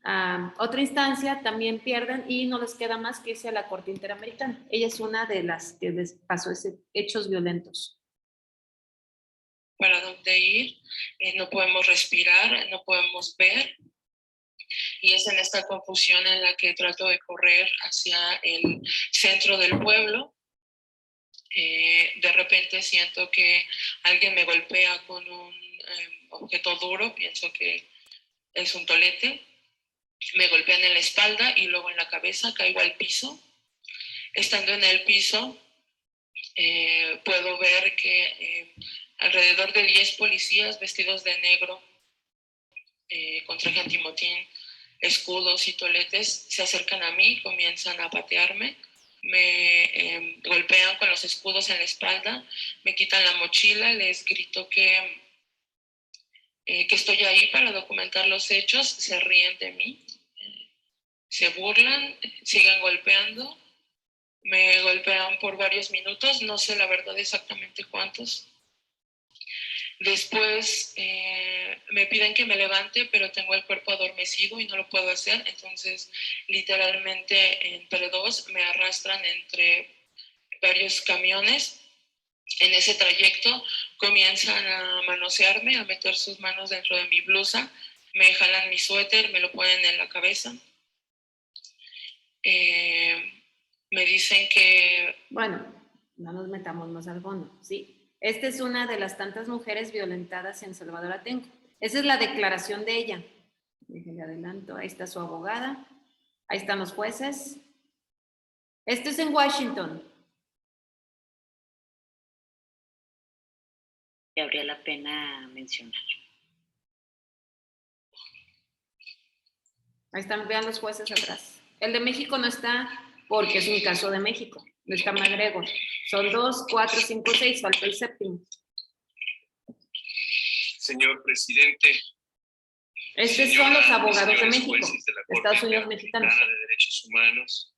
a otra instancia, también pierden y no les queda más que irse a la Corte Interamericana. Ella es una de las que les pasó hechos violentos. para dónde ir, no podemos respirar, no podemos ver. Y es en esta confusión en la que trato de correr hacia el centro del pueblo. De repente siento que alguien me golpea con un objeto duro, pienso que es un tolete. Me golpean en la espalda y luego en la cabeza, caigo al piso. Estando en el piso, puedo ver que alrededor de 10 policías vestidos de negro, con traje antimotín, escudos y toletes, se acercan a mí, comienzan a patearme, me golpean con los escudos en la espalda, me quitan la mochila, les grito que estoy ahí para documentar los hechos, se ríen de mí, se burlan, siguen golpeando, me golpean por varios minutos, no sé la verdad exactamente cuántos. Después me piden que me levante, pero tengo el cuerpo adormecido y no lo puedo hacer. Entonces, literalmente, entre dos, me arrastran entre varios camiones. En ese trayecto comienzan a manosearme, a meter sus manos dentro de mi blusa, me jalan mi suéter, me lo ponen en la cabeza. Me dicen que... Bueno, no nos metamos más al fondo, ¿sí? Esta es una de las tantas mujeres violentadas en Salvador Atenco. Esa es la declaración de ella. Déjenle adelanto. Ahí está su abogada. Ahí están los jueces. Esto es en Washington. Que habría la pena mencionar. Ahí están, vean los jueces atrás. El de México no está porque es un caso de México. No está McGregor. Son 2, 4, 5, 6, falta el séptimo. Señor presidente. Estos son los abogados de México, de Estados Unidos mexicanos. de Derechos Humanos,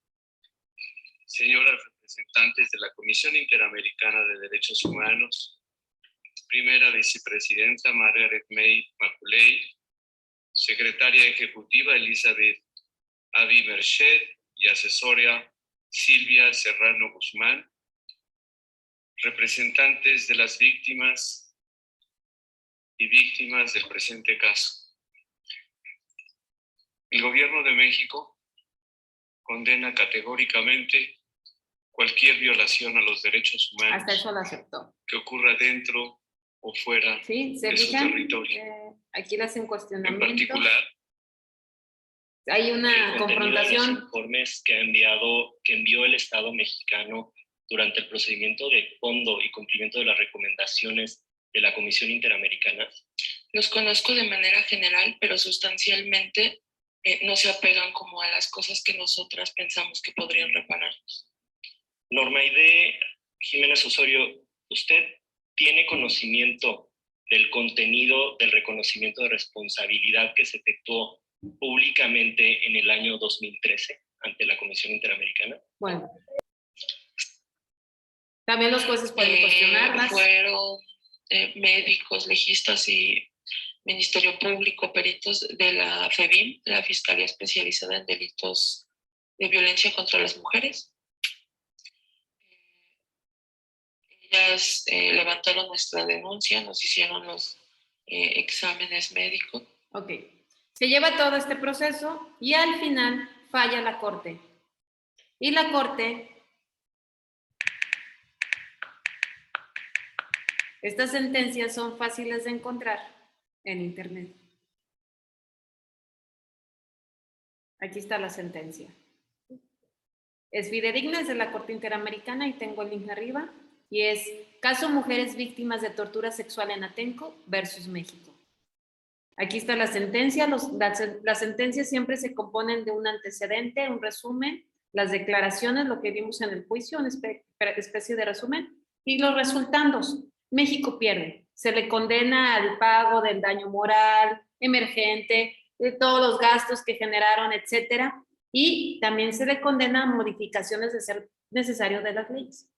señoras representantes de la Comisión Interamericana de Derechos Humanos, primera vicepresidenta Margaret May Macaulay, secretaria ejecutiva Elizabeth Avi Merced y asesora Silvia Serrano Guzmán, representantes de las víctimas y víctimas del presente caso. El Gobierno de México condena categóricamente cualquier violación a los derechos humanos. Hasta eso lo aceptó. Que ocurra dentro o fuera ¿sí? ¿Se de su fijan? territorio. Aquí le hacen En cuestionamiento. particular, hay una confrontación. Los informes que envió el Estado mexicano durante el procedimiento de fondo y cumplimiento de las recomendaciones de la Comisión Interamericana. Los conozco de manera general, pero sustancialmente no se apegan como a las cosas que nosotras pensamos que podrían repararnos. Norma Aide Jiménez Osorio, ¿usted tiene conocimiento del contenido del reconocimiento de responsabilidad que se efectuó públicamente en el año 2013 ante la Comisión Interamericana? Bueno. También los jueces pueden cuestionarlas. Fueron médicos, legistas y Ministerio Público, peritos de la FEBIM, la Fiscalía Especializada en Delitos de Violencia contra las Mujeres. Ellas levantaron nuestra denuncia, nos hicieron los exámenes médicos. Ok. Se lleva todo este proceso y al final falla la Corte. Y la Corte, estas sentencias son fáciles de encontrar en internet. Aquí está la sentencia. Es fidedigna, es de la Corte Interamericana y tengo el link arriba. Y es caso Mujeres Víctimas de Tortura Sexual en Atenco versus México. Aquí está la sentencia. Las sentencias siempre se componen de un antecedente, un resumen, las declaraciones, lo que vimos en el juicio, una especie de resumen, y los resultandos. México pierde. Se le condena al pago del daño moral, emergente, de todos los gastos que generaron, etcétera, y también se le condena a modificaciones de ser necesario de las leyes.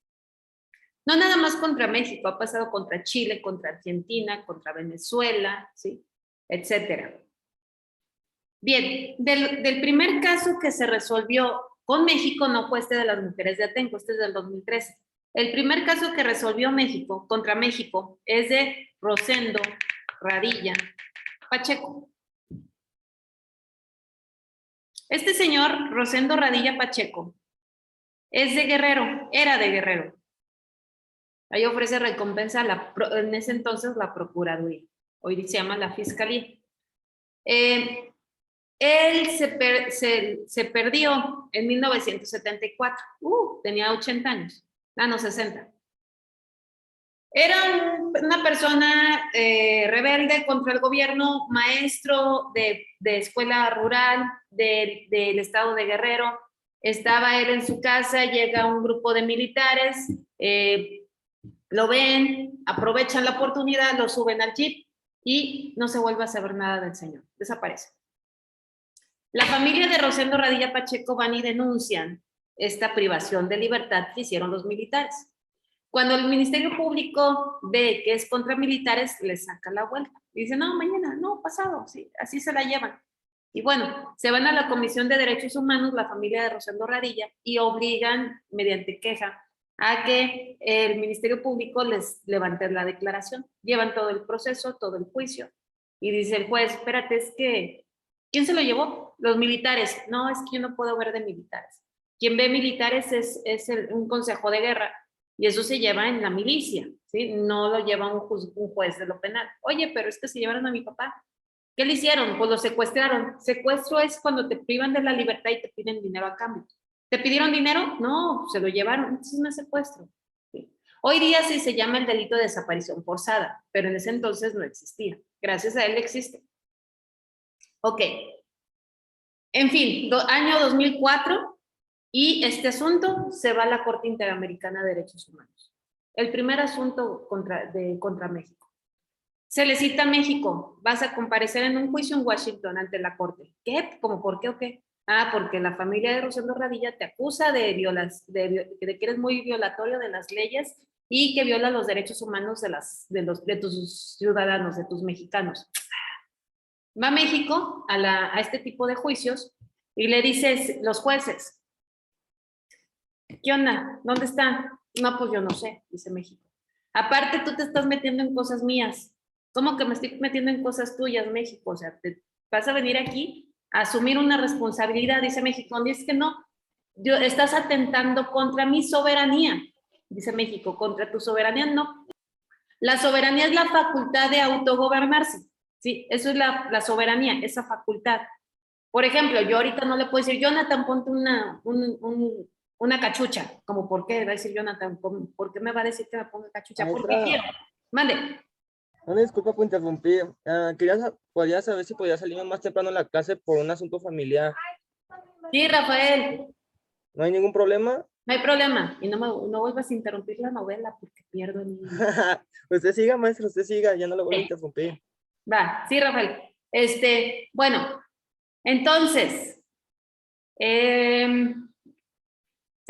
No nada más contra México, ha pasado contra Chile, contra Argentina, contra Venezuela, ¿sí? Etcétera. Bien, del primer caso que se resolvió con México, no fue este de las mujeres de Atenco, este es del 2013. El primer caso que resolvió México, contra México, es de Rosendo Radilla Pacheco. Este señor, Rosendo Radilla Pacheco, es de Guerrero, era de Guerrero. Ahí ofrece recompensa en ese entonces la Procuraduría. Hoy se llama la Fiscalía. Él se perdió en 1974. Tenía 80 años. No, 60. Era una persona rebelde contra el gobierno, maestro de escuela rural del estado de Guerrero. Estaba él en su casa, llega un grupo de militares, lo ven, aprovechan la oportunidad, lo suben al jeep y no se vuelve a saber nada del señor. Desaparece. La familia de Rosendo Radilla Pacheco van y denuncian esta privación de libertad que hicieron los militares. Cuando el Ministerio Público ve que es contra militares, le saca la vuelta. Y dice, no, mañana, no, pasado, sí, así se la llevan. Y bueno, se van a la Comisión de Derechos Humanos, la familia de Rosendo Radilla, y obligan, mediante queja, a que el Ministerio Público les levante la declaración. Llevan todo el proceso, todo el juicio. Y dice el juez, espérate, es que, ¿quién se lo llevó? Los militares. No, es que yo no puedo ver de militares. Quien ve militares es un consejo de guerra. Y eso se lleva en la milicia, ¿sí? No lo lleva un juez de lo penal. Oye, pero es que se llevaron a mi papá. ¿Qué le hicieron? Pues lo secuestraron. Secuestro es cuando te privan de la libertad y te piden dinero a cambio. ¿Te pidieron dinero? No, se lo llevaron. Eso no es secuestro. ¿Sí? Hoy día sí se llama el delito de desaparición forzada, pero en ese entonces no existía. Gracias a él existe. Ok. En fin, año 2004. Y este asunto se va a la Corte Interamericana de Derechos Humanos. El primer asunto contra México. Se le cita a México, vas a comparecer en un juicio en Washington ante la Corte. ¿Qué? ¿Cómo por qué o qué? Porque la familia de Rosendo Radilla te acusa de que eres muy violatorio de las leyes y que viola los derechos humanos de tus ciudadanos, de tus mexicanos. Va a México a este tipo de juicios y le dices, los jueces, ¿qué onda? ¿Dónde están? No, pues yo no sé, dice México. Aparte, tú te estás metiendo en cosas mías. ¿Cómo que me estoy metiendo en cosas tuyas, México? O sea, te vas a venir aquí a asumir una responsabilidad, dice México. Dice que no, estás atentando contra mi soberanía, dice México. Contra tu soberanía, no. La soberanía es la facultad de autogobernarse. Sí, eso es la soberanía, esa facultad. Por ejemplo, yo ahorita no le puedo decir, Jonathan, ponte una cachucha. Como, ¿por qué? Va a decir Jonathan, ¿por qué me va a decir que me ponga cachucha? Porque quiero. Mande. Una disculpa por interrumpir. Podría saber si podía salirme más temprano en la clase por un asunto familiar. Sí, Rafael. ¿No hay ningún problema? No hay problema. Y no vuelvas a interrumpir la novela porque pierdo el niño. Usted siga, maestro, usted siga. Ya no lo voy a interrumpir. Va, sí, Rafael. Bueno, entonces, se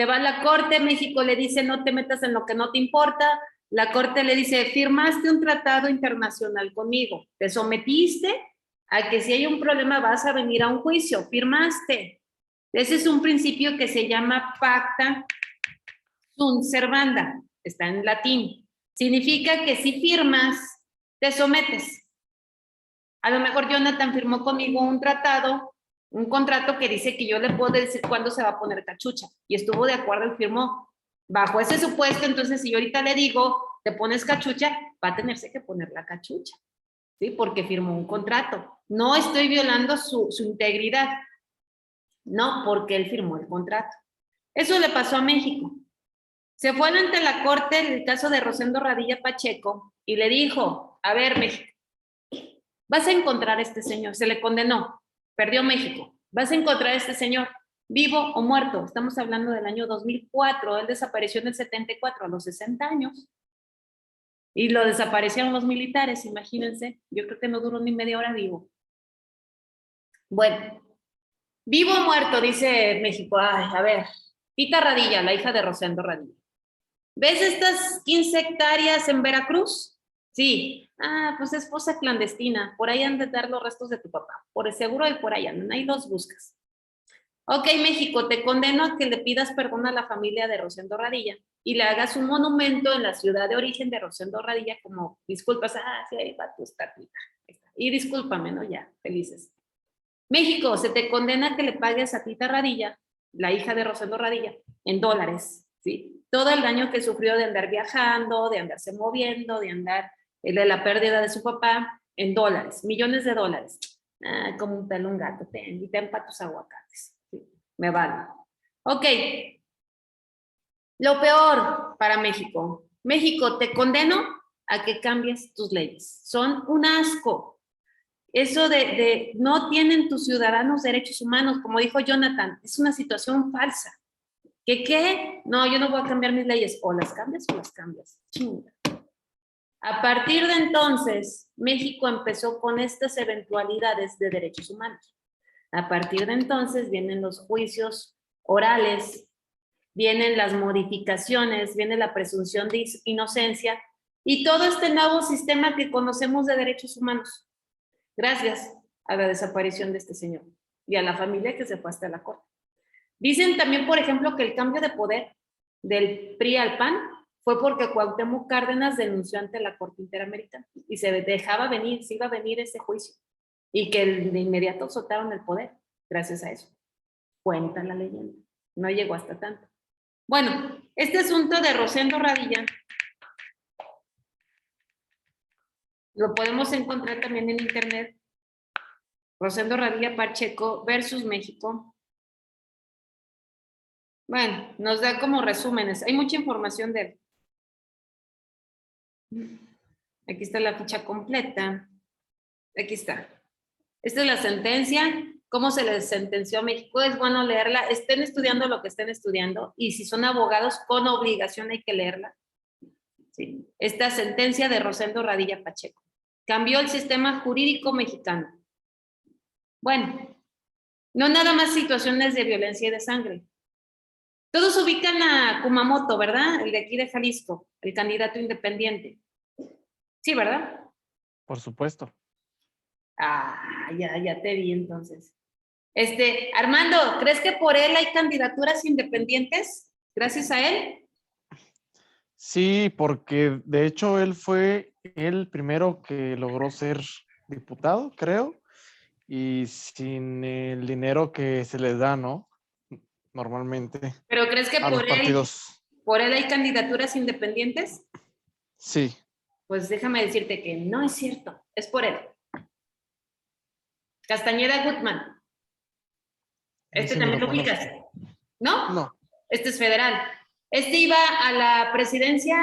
va a la Corte, México le dice, no te metas en lo que no te importa. La Corte le dice, firmaste un tratado internacional conmigo, te sometiste a que si hay un problema vas a venir a un juicio, firmaste. Ese es un principio que se llama pacta sunt servanda, está en latín. Significa que si firmas, te sometes. A lo mejor Jonathan firmó conmigo un contrato que dice que yo le puedo decir cuándo se va a poner cachucha, y estuvo de acuerdo y firmó. Bajo ese supuesto, entonces, si yo ahorita le digo, te pones cachucha, va a tenerse que poner la cachucha, ¿sí? Porque firmó un contrato. No estoy violando su integridad, no, porque él firmó el contrato. Eso le pasó a México. Se fue ante la Corte el caso de Rosendo Radilla Pacheco y le dijo, a ver, México, Vas a encontrar a este señor, se le condenó, perdió México. Vas a encontrar a este señor, vivo o muerto. Estamos hablando del año 2004, él desapareció en el 74, a los 60 años. Y lo desaparecieron los militares, imagínense. Yo creo que no duró ni media hora vivo. Bueno, vivo o muerto, dice México. Ay, a ver, Tita Radilla, la hija de Rosendo Radilla. ¿Ves estas 15 hectáreas en Veracruz? Sí. Ah, pues esposa clandestina. Por ahí han de dar los restos de tu papá. Por el seguro y por ahí andan. Ahí los buscas. Ok, México, te condeno a que le pidas perdón a la familia de Rosendo Radilla y le hagas un monumento en la ciudad de origen de Rosendo Radilla como disculpas. Ah, sí, ahí va tu estatuita. Y discúlpame, ¿no? Ya, felices. México, se te condena a que le pagues a Tita Radilla, la hija de Rosendo Radilla, en dólares, ¿sí? Todo el daño que sufrió de andar viajando, de andarse moviendo, de andar, de la pérdida de su papá, en dólares, millones de dólares. Ah, como un pelo un gato, ten para tus aguacates. ¿Sí? Me vale. Ok. Lo peor para México. México, te condeno a que cambies tus leyes. Son un asco. Eso de no tienen tus ciudadanos derechos humanos, como dijo Jonathan, es una situación falsa. ¿Qué? No, yo no voy a cambiar mis leyes. O las cambias o las cambias. Chinga. A partir de entonces, México empezó con estas eventualidades de derechos humanos. A partir de entonces vienen los juicios orales, vienen las modificaciones, viene la presunción de inocencia y todo este nuevo sistema que conocemos de derechos humanos. Gracias a la desaparición de este señor y a la familia que se fue hasta la corte. Dicen también, por ejemplo, que el cambio de poder del PRI al PAN fue porque Cuauhtémoc Cárdenas denunció ante la Corte Interamericana y se dejaba venir, se iba a venir ese juicio y que de inmediato soltaron el poder gracias a eso. Cuenta la leyenda. No llegó hasta tanto. Bueno, este asunto de Rosendo Radilla lo podemos encontrar también en internet. Rosendo Radilla Pacheco versus México. Bueno, nos da como resúmenes. Hay mucha información de él. Aquí está la ficha completa. Aquí está. Esta es la sentencia. ¿Cómo se les sentenció a México? Es bueno leerla. Estén estudiando lo que estén estudiando. Y si son abogados, con obligación hay que leerla. Sí. Esta sentencia de Rosendo Radilla Pacheco. Cambió el sistema jurídico mexicano. Bueno, no nada más situaciones de violencia y de sangre. Todos ubican a Kumamoto, ¿verdad? El de aquí de Jalisco, el candidato independiente. Sí, ¿verdad? Por supuesto. Ah, ya te vi entonces. Armando, ¿crees que por él hay candidaturas independientes? Gracias a él. Sí, porque de hecho él fue el primero que logró ser diputado, creo, y sin el dinero que se les da, ¿no? Normalmente. ¿Pero crees que a los partidos. por él hay candidaturas independientes? Sí. Pues déjame decirte que no es cierto, es por él. Castañeda Gutmann. También lo ubicas, ¿no? No. Este es federal. Iba a la presidencia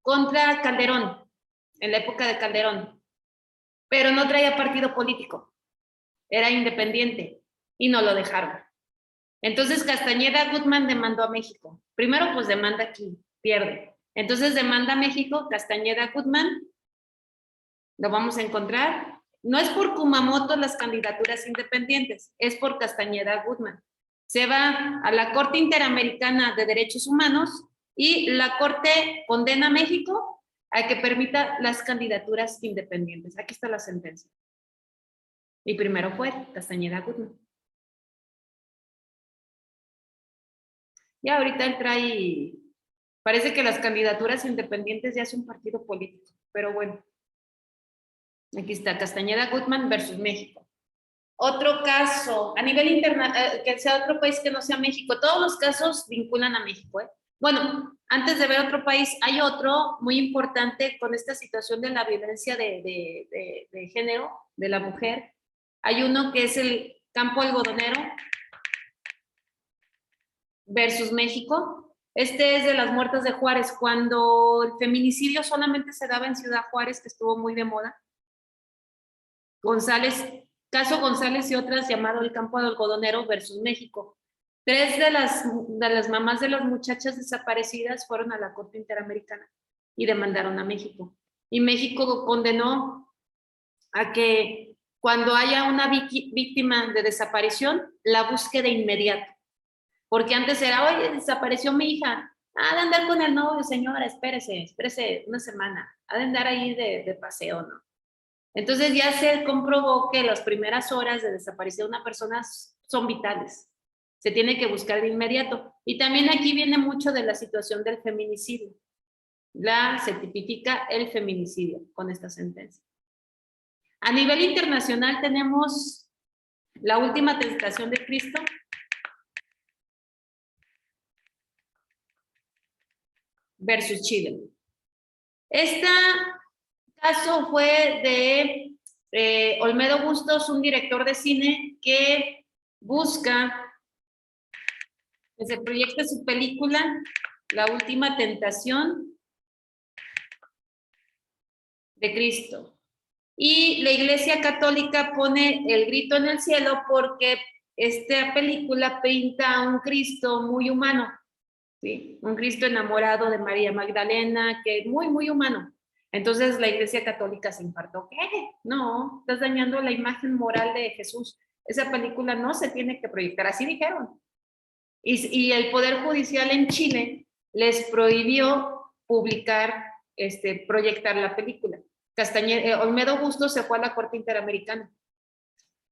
contra Calderón, en la época de Calderón, pero no traía partido político, era independiente y no lo dejaron. Entonces Castañeda Gutmann demandó a México. Primero pues demanda aquí, pierde. Entonces demanda a México, Castañeda Gutmann, lo vamos a encontrar. No es por Kumamoto las candidaturas independientes, es por Castañeda Gutmann. Se va a la Corte Interamericana de Derechos Humanos y la Corte condena a México a que permita las candidaturas independientes. Aquí está la sentencia. Y primero fue Castañeda Gutmann. Y ahorita él trae, parece que las candidaturas independientes ya es un partido político, pero bueno. Aquí está, Castañeda Gutmann versus México. Otro caso, a nivel internacional, que sea otro país que no sea México. Todos los casos vinculan a México, ¿eh? Bueno, antes de ver otro país, hay otro muy importante con esta situación de la violencia de género, de la mujer. Hay uno que es el Campo Algodonero versus México. Es de las muertes de Juárez, cuando el feminicidio solamente se daba en Ciudad Juárez, que estuvo muy de moda. González, caso González y otras, llamado el campo de algodonero versus México. 3 de las mamás de las muchachas desaparecidas fueron a la Corte Interamericana y demandaron a México. Y México condenó a que cuando haya una víctima de desaparición, la busque de inmediato. Porque antes era, oye, desapareció mi hija. Ha de andar con el novio, señora, espérese una semana. Ha de andar ahí de paseo, ¿no? Entonces ya se comprobó que las primeras horas de desaparición de una persona son vitales. Se tiene que buscar de inmediato. Y también aquí viene mucho de la situación del feminicidio. Se tipifica el feminicidio con esta sentencia. A nivel internacional tenemos la última tentación de Cristo. Versus Chile. Este caso fue de Olmedo Bustos, un director de cine que busca que se proyecte su película La Última Tentación de Cristo. Y la Iglesia Católica pone el grito en el cielo porque esta película pinta a un Cristo muy humano, ¿sí? Un Cristo enamorado de María Magdalena, que es muy, muy humano. Entonces la Iglesia Católica se infartó. ¿Qué? No, estás dañando la imagen moral de Jesús. Esa película no se tiene que proyectar, así dijeron. Y el Poder Judicial en Chile les prohibió publicar, proyectar la película. Olmedo Bustos se fue a la Corte Interamericana.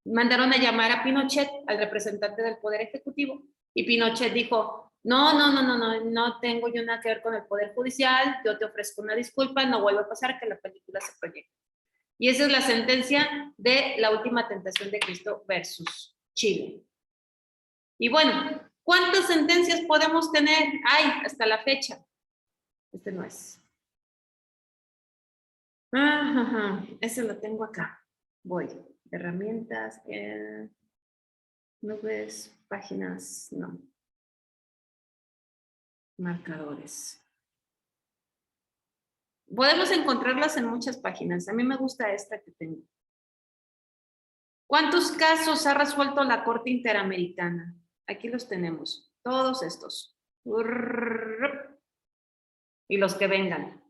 Mandaron a llamar a Pinochet, al representante del Poder Ejecutivo, y Pinochet dijo, no tengo yo nada que ver con el Poder Judicial, yo te ofrezco una disculpa, no vuelve a pasar que la película se proyecte. Y esa es la sentencia de La Última Tentación de Cristo versus Chile. Y bueno, ¿cuántas sentencias podemos tener? Ay, hasta la fecha. Este no es. Ese lo tengo acá. Voy. Herramientas, nubes, páginas, no. Marcadores. Podemos encontrarlas en muchas páginas. A mí me gusta esta que tengo. ¿Cuántos casos ha resuelto la Corte Interamericana? Aquí los tenemos. Todos estos. Y los que vengan.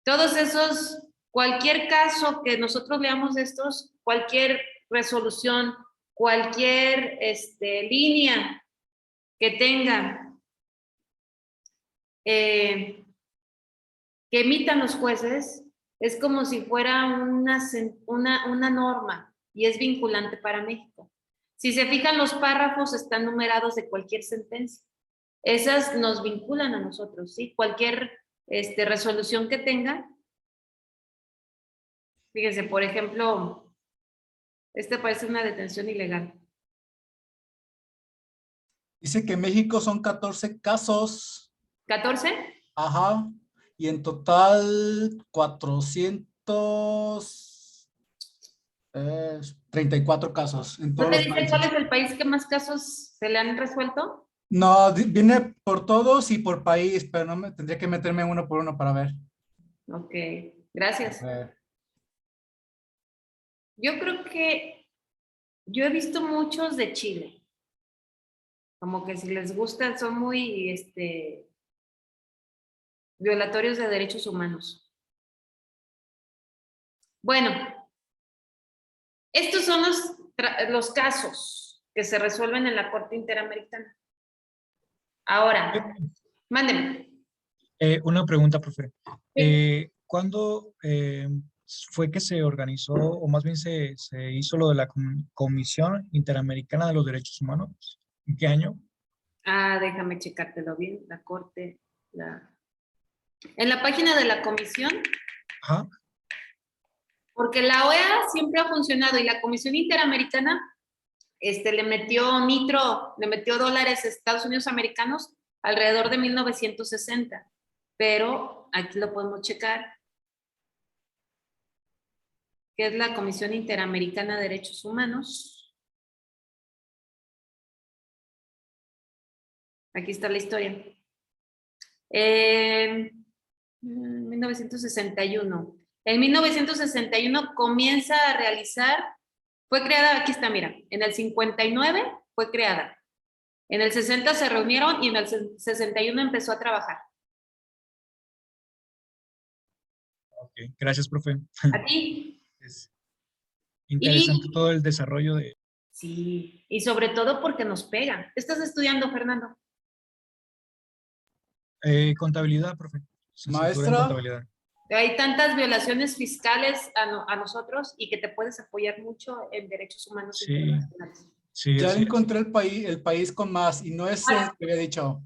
Todos esos, cualquier caso que nosotros leamos de estos, cualquier resolución, cualquier línea que tenga, que emitan los jueces, es como si fuera una norma y es vinculante para México. Si se fijan, los párrafos están numerados de cualquier sentencia. Esas nos vinculan a nosotros, ¿sí? Cualquier resolución que tenga. Fíjense, por ejemplo, parece una detención ilegal. Dice que en México son 14 casos. ¿14? Ajá. Y en total 434 casos. En ¿No todos te los dice países. cuál es el país que más casos se le han resuelto? No, viene por todos y por país, pero no tendría que meterme uno por uno para ver. Ok, gracias. Yo creo que yo he visto muchos de Chile. Como que si les gusta, son muy violatorios de derechos humanos. Bueno, estos son los casos que se resuelven en la Corte Interamericana. Ahora, mándeme. Una pregunta, profe. ¿Cuándo fue que se organizó, o más bien se hizo lo de la Comisión Interamericana de los Derechos Humanos? ¿En qué año? Déjame checártelo bien. La Corte, en la página de la Comisión. Ajá. Porque la OEA siempre ha funcionado y la Comisión Interamericana le metió dólares a Estados Unidos americanos alrededor de 1960. Pero aquí lo podemos checar, que es la Comisión Interamericana de Derechos Humanos. Aquí está la historia. 1961. En 1961 comienza a realizar, fue creada, aquí está, mira, en el 59 fue creada. En el 60 se reunieron y en el 61 empezó a trabajar. Ok, gracias, profe. ¿A ti? Es interesante todo el desarrollo de... Sí, y sobre todo porque nos pegan. ¿Qué estás estudiando, Fernando? Contabilidad, profe. Licenciatura en Maestra. contabilidad. Hay tantas violaciones fiscales a nosotros y que te puedes apoyar mucho en derechos humanos Sí. internacionales. Sí, Ya así es. encontré el país con más, y no es el que había dicho.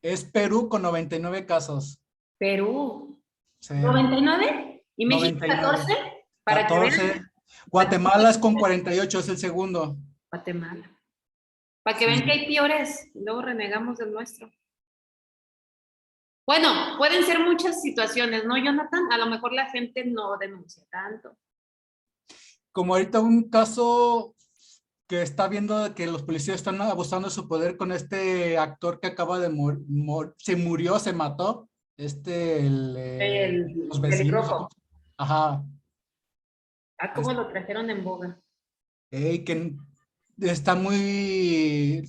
Es Perú con 99 casos. Perú. Sí. ¿99? ¿Y México 99. 14? Para que 14. vean. Guatemala es con 48, es el segundo. Guatemala. Para que Sí. vean que hay peores. Y luego renegamos del nuestro. Bueno, pueden ser muchas situaciones, ¿no, Jonathan? A lo mejor la gente no denuncia tanto. Como ahorita un caso que está viendo que los policías están abusando de su poder con este actor que acaba de se murió, se mató. Los vecinos. pelirrojo. Ajá. Ah, cómo lo trajeron en boga. Que está muy,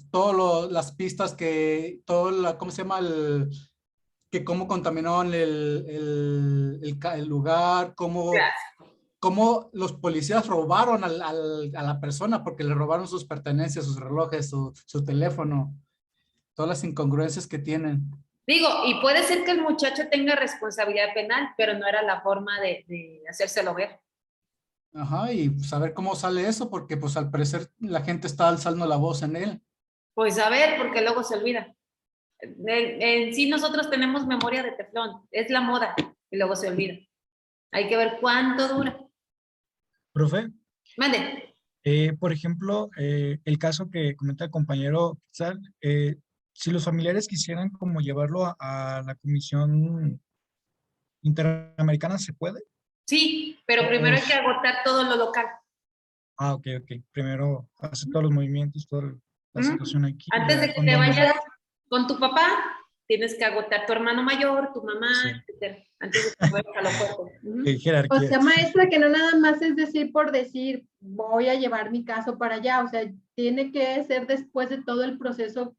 las pistas que, ¿cómo se llama? Que cómo contaminó el lugar, cómo los policías robaron a la persona porque le robaron sus pertenencias, sus relojes, su teléfono, todas las incongruencias que tienen. Digo, y puede ser que el muchacho tenga responsabilidad penal, pero no era la forma de hacérselo ver. Ajá, y saber cómo sale eso, porque pues al parecer la gente está alzando la voz en él. Pues a ver, porque luego se olvida. En sí nosotros tenemos memoria de teflón, es la moda y luego se olvida. Hay que ver cuánto dura. Profe, Mande. por ejemplo, el caso que comenta el compañero Quetzal, si los familiares quisieran como llevarlo a la Comisión Interamericana, ¿se puede? Sí, pero primero hay que agotar todo lo local. Ah, ok. Primero hacer todos los movimientos, toda la situación aquí. Antes de que te vayas con tu papá, tienes que agotar tu hermano mayor, tu mamá, etcétera. Antes de que te vayas a lo fuerte. O sea, maestra, que no nada más es decir por decir, voy a llevar mi caso para allá. O sea, tiene que ser después de todo el proceso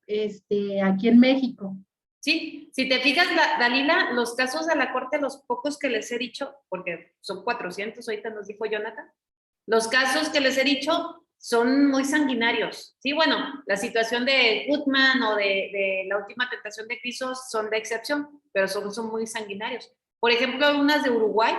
aquí en México. Sí, si te fijas, Dalila, los casos de la corte, los pocos que les he dicho, porque son 400, ahorita nos dijo Jonathan, los casos que les he dicho son muy sanguinarios. Sí, bueno, la situación de Goodman o de la última tentación de Cristo son de excepción, pero son muy sanguinarios. Por ejemplo, unas de Uruguay,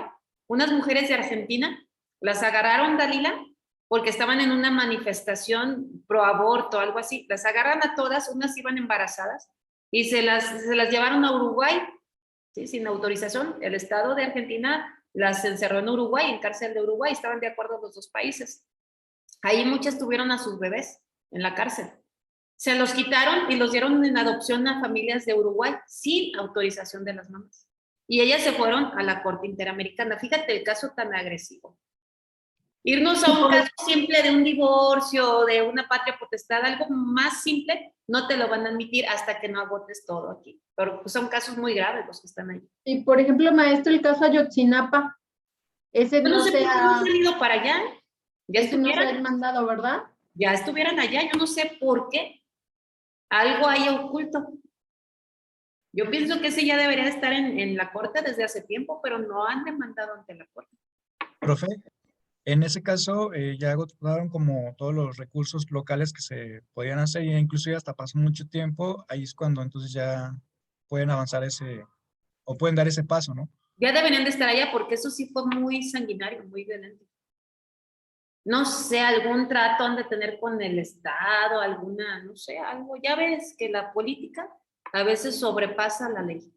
unas mujeres de Argentina, las agarraron, Dalila, porque estaban en una manifestación pro aborto, algo así. Las agarran a todas, unas iban embarazadas, y se las llevaron a Uruguay, ¿sí? Sin autorización. El Estado de Argentina las encerró en Uruguay, en cárcel de Uruguay, estaban de acuerdo los dos países. Ahí muchas tuvieron a sus bebés en la cárcel. Se los quitaron y los dieron en adopción a familias de Uruguay sin autorización de las mamás. Y ellas se fueron a la Corte Interamericana. Fíjate el caso tan agresivo. Irnos a un caso simple de un divorcio, de una patria potestad, algo más simple, no te lo van a admitir hasta que no agotes todo aquí. Pero pues, son casos muy graves los que están ahí. Y por ejemplo, maestro, el caso Ayotzinapa, ese Yo no sé por qué no han ido para allá. Ya estuvieran. No se han mandado, ¿verdad? Ya estuvieran allá, yo no sé por qué. Algo hay oculto. Yo pienso que ese ya debería estar en la corte desde hace tiempo, pero no han demandado ante la corte. Profe, en ese caso ya agotaron como todos los recursos locales que se podían hacer y inclusive hasta pasó mucho tiempo, ahí es cuando entonces ya pueden avanzar o pueden dar ese paso, ¿no? Ya deberían de estar allá porque eso sí fue muy sanguinario, muy violento. No sé, algún trato han de tener con el Estado, alguna, no sé, algo. Ya ves que la política a veces sobrepasa la ley.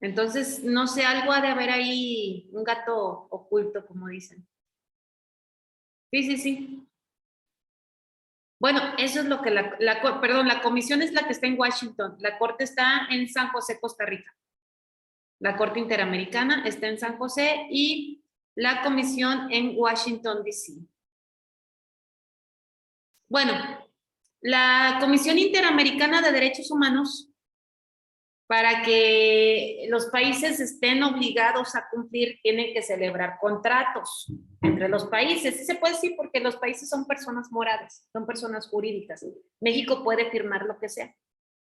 Entonces, no sé, algo ha de haber ahí, un gato oculto, como dicen. Sí. Bueno, eso es lo que la comisión es la que está en Washington. La corte está en San José, Costa Rica. La Corte Interamericana está en San José y la comisión en Washington, D.C. Bueno, la Comisión Interamericana de Derechos Humanos para que los países estén obligados a cumplir, tienen que celebrar contratos entre los países. Sí se puede decir porque los países son personas morales, son personas jurídicas. México puede firmar lo que sea.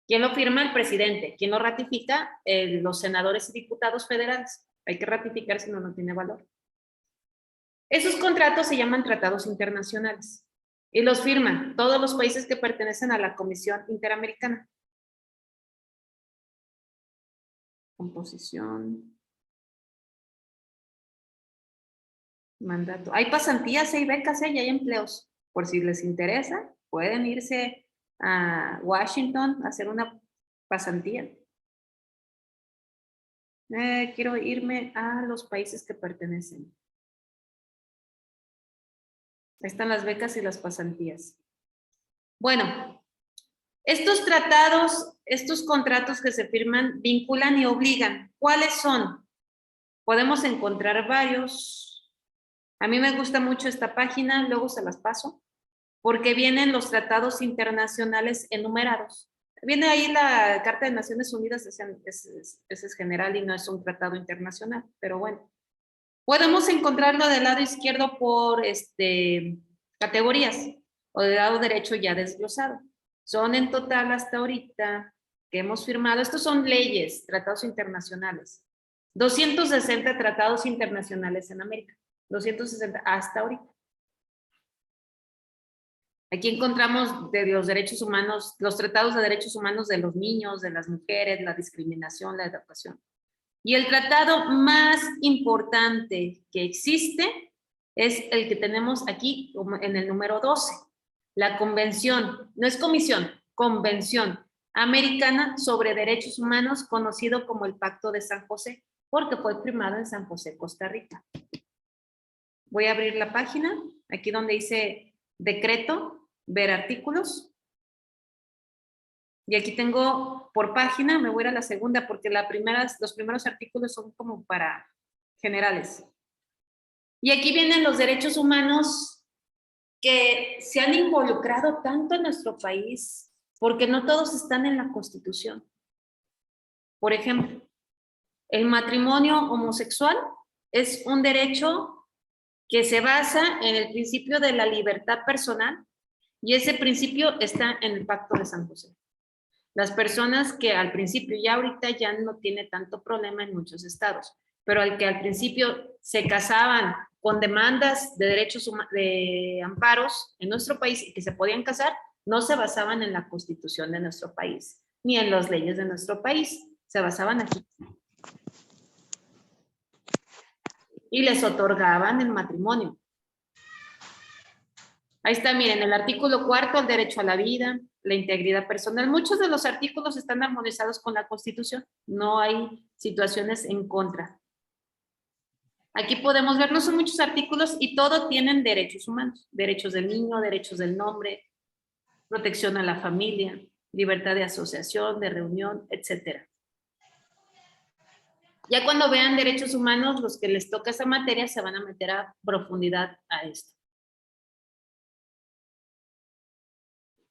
¿Quién lo firma? El presidente. ¿Quién lo ratifica? Los senadores y diputados federales. Hay que ratificar, si no, no tiene valor. Esos contratos se llaman tratados internacionales y los firman todos los países que pertenecen a la Comisión Interamericana. Composición. Mandato. Hay pasantías, hay becas, y hay empleos. Por si les interesa, pueden irse a Washington a hacer una pasantía. Quiero irme a los países que pertenecen. Ahí están las becas y las pasantías. Bueno, estos tratados, estos contratos que se firman, vinculan y obligan. ¿Cuáles son? Podemos encontrar varios. A mí me gusta mucho esta página, luego se las paso, porque vienen los tratados internacionales enumerados. Viene ahí la Carta de Naciones Unidas, ese es general y no es un tratado internacional, pero bueno. Podemos encontrarlo del lado izquierdo por categorías o del lado derecho ya desglosado. Son en total hasta ahorita que hemos firmado, estos son leyes, tratados internacionales, 260 tratados internacionales en América, 260 hasta ahorita. Aquí encontramos de los derechos humanos, los tratados de derechos humanos de los niños, de las mujeres, la discriminación, la educación. Y el tratado más importante que existe es el que tenemos aquí en el número 12, la Convención, no es comisión, Convención Americana sobre Derechos Humanos, conocido como el Pacto de San José, porque fue firmado en San José, Costa Rica. Voy a abrir la página, aquí donde dice decreto, ver artículos. Y aquí tengo por página, me voy a ir a la segunda porque los primeros artículos son como para generales. Y aquí vienen los derechos humanos que se han involucrado tanto en nuestro país, porque no todos están en la Constitución. Por ejemplo, el matrimonio homosexual es un derecho que se basa en el principio de la libertad personal y ese principio está en el Pacto de San José. Las personas que al principio, ya ahorita ya no tiene tanto problema en muchos estados, pero al que al principio se casaban con demandas de derechos de amparos en nuestro país y que se podían casar, no se basaban en la Constitución de nuestro país, ni en las leyes de nuestro país, se basaban aquí. Y les otorgaban el matrimonio. Ahí está, miren, el artículo 4, el derecho a la vida, la integridad personal. Muchos de los artículos están armonizados con la Constitución. No hay situaciones en contra. Aquí podemos ver, no son muchos artículos y todo tienen derechos humanos. Derechos del niño, derechos del nombre, protección a la familia, libertad de asociación, de reunión, etc. Ya cuando vean derechos humanos, los que les toca esa materia se van a meter a profundidad a esto.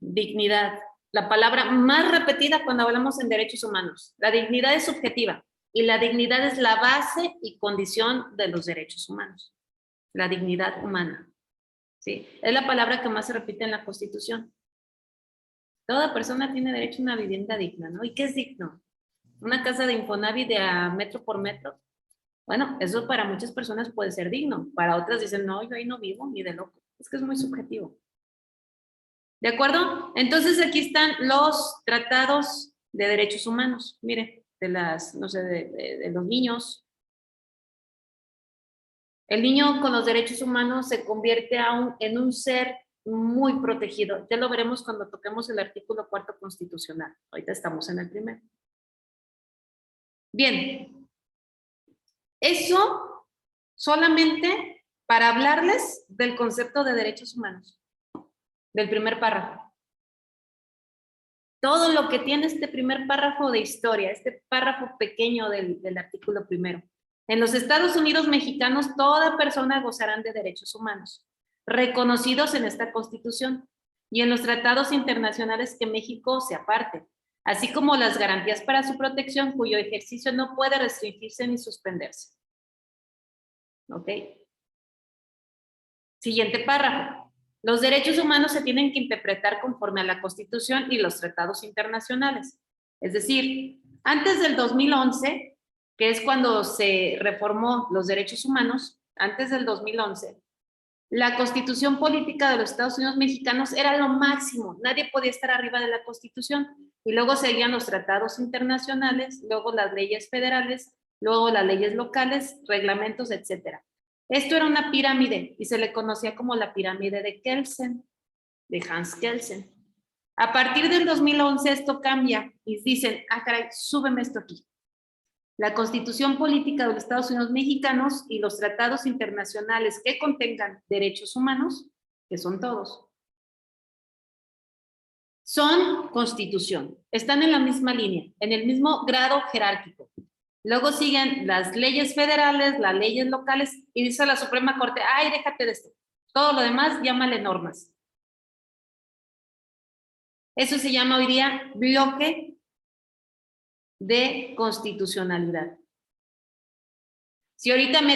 Dignidad, la palabra más repetida cuando hablamos en derechos humanos. La dignidad es subjetiva y la dignidad es la base y condición de los derechos humanos. La dignidad humana. ¿Sí? Es la palabra que más se repite en la Constitución. Toda persona tiene derecho a una vivienda digna, ¿no? ¿Y qué es digno? Una casa de Infonavit de a metro por metro. Bueno, eso para muchas personas puede ser digno. Para otras dicen, no, yo ahí no vivo ni de loco. Es que es muy subjetivo. ¿De acuerdo? Entonces aquí están los tratados de derechos humanos. Mire, de las, no sé, de los niños. El niño con los derechos humanos se convierte en un ser muy protegido. Ya lo veremos cuando toquemos el artículo 4 constitucional. Ahorita estamos en el primero. Bien. Eso solamente para hablarles del concepto de derechos humanos. Del primer párrafo. Todo lo que tiene este primer párrafo de historia, este párrafo pequeño del artículo primero. En los Estados Unidos mexicanos, toda persona gozarán de derechos humanos, reconocidos en esta Constitución y en los tratados internacionales que México se aparte. así como las garantías para su protección, cuyo ejercicio no puede restringirse ni suspenderse. ¿Ok? Siguiente párrafo. Los derechos humanos se tienen que interpretar conforme a la Constitución y los tratados internacionales. Es decir, antes del 2011, que es cuando se reformó los derechos humanos, antes del 2011, la Constitución política de los Estados Unidos mexicanos era lo máximo. Nadie podía estar arriba de la Constitución. Y luego seguían los tratados internacionales, luego las leyes federales, luego las leyes locales, reglamentos, etcétera. Esto era una pirámide y se le conocía como la pirámide de Kelsen, de Hans Kelsen. A partir del 2011 esto cambia y dicen, ah, caray, súbeme esto aquí. La Constitución política de los Estados Unidos mexicanos y los tratados internacionales que contengan derechos humanos, que son todos, son Constitución. Están en la misma línea, en el mismo grado jerárquico. Luego siguen las leyes federales, las leyes locales, y dice la Suprema Corte, ay, déjate de esto. Todo lo demás, llámale normas. Eso se llama hoy día bloque de constitucionalidad. Si ahorita le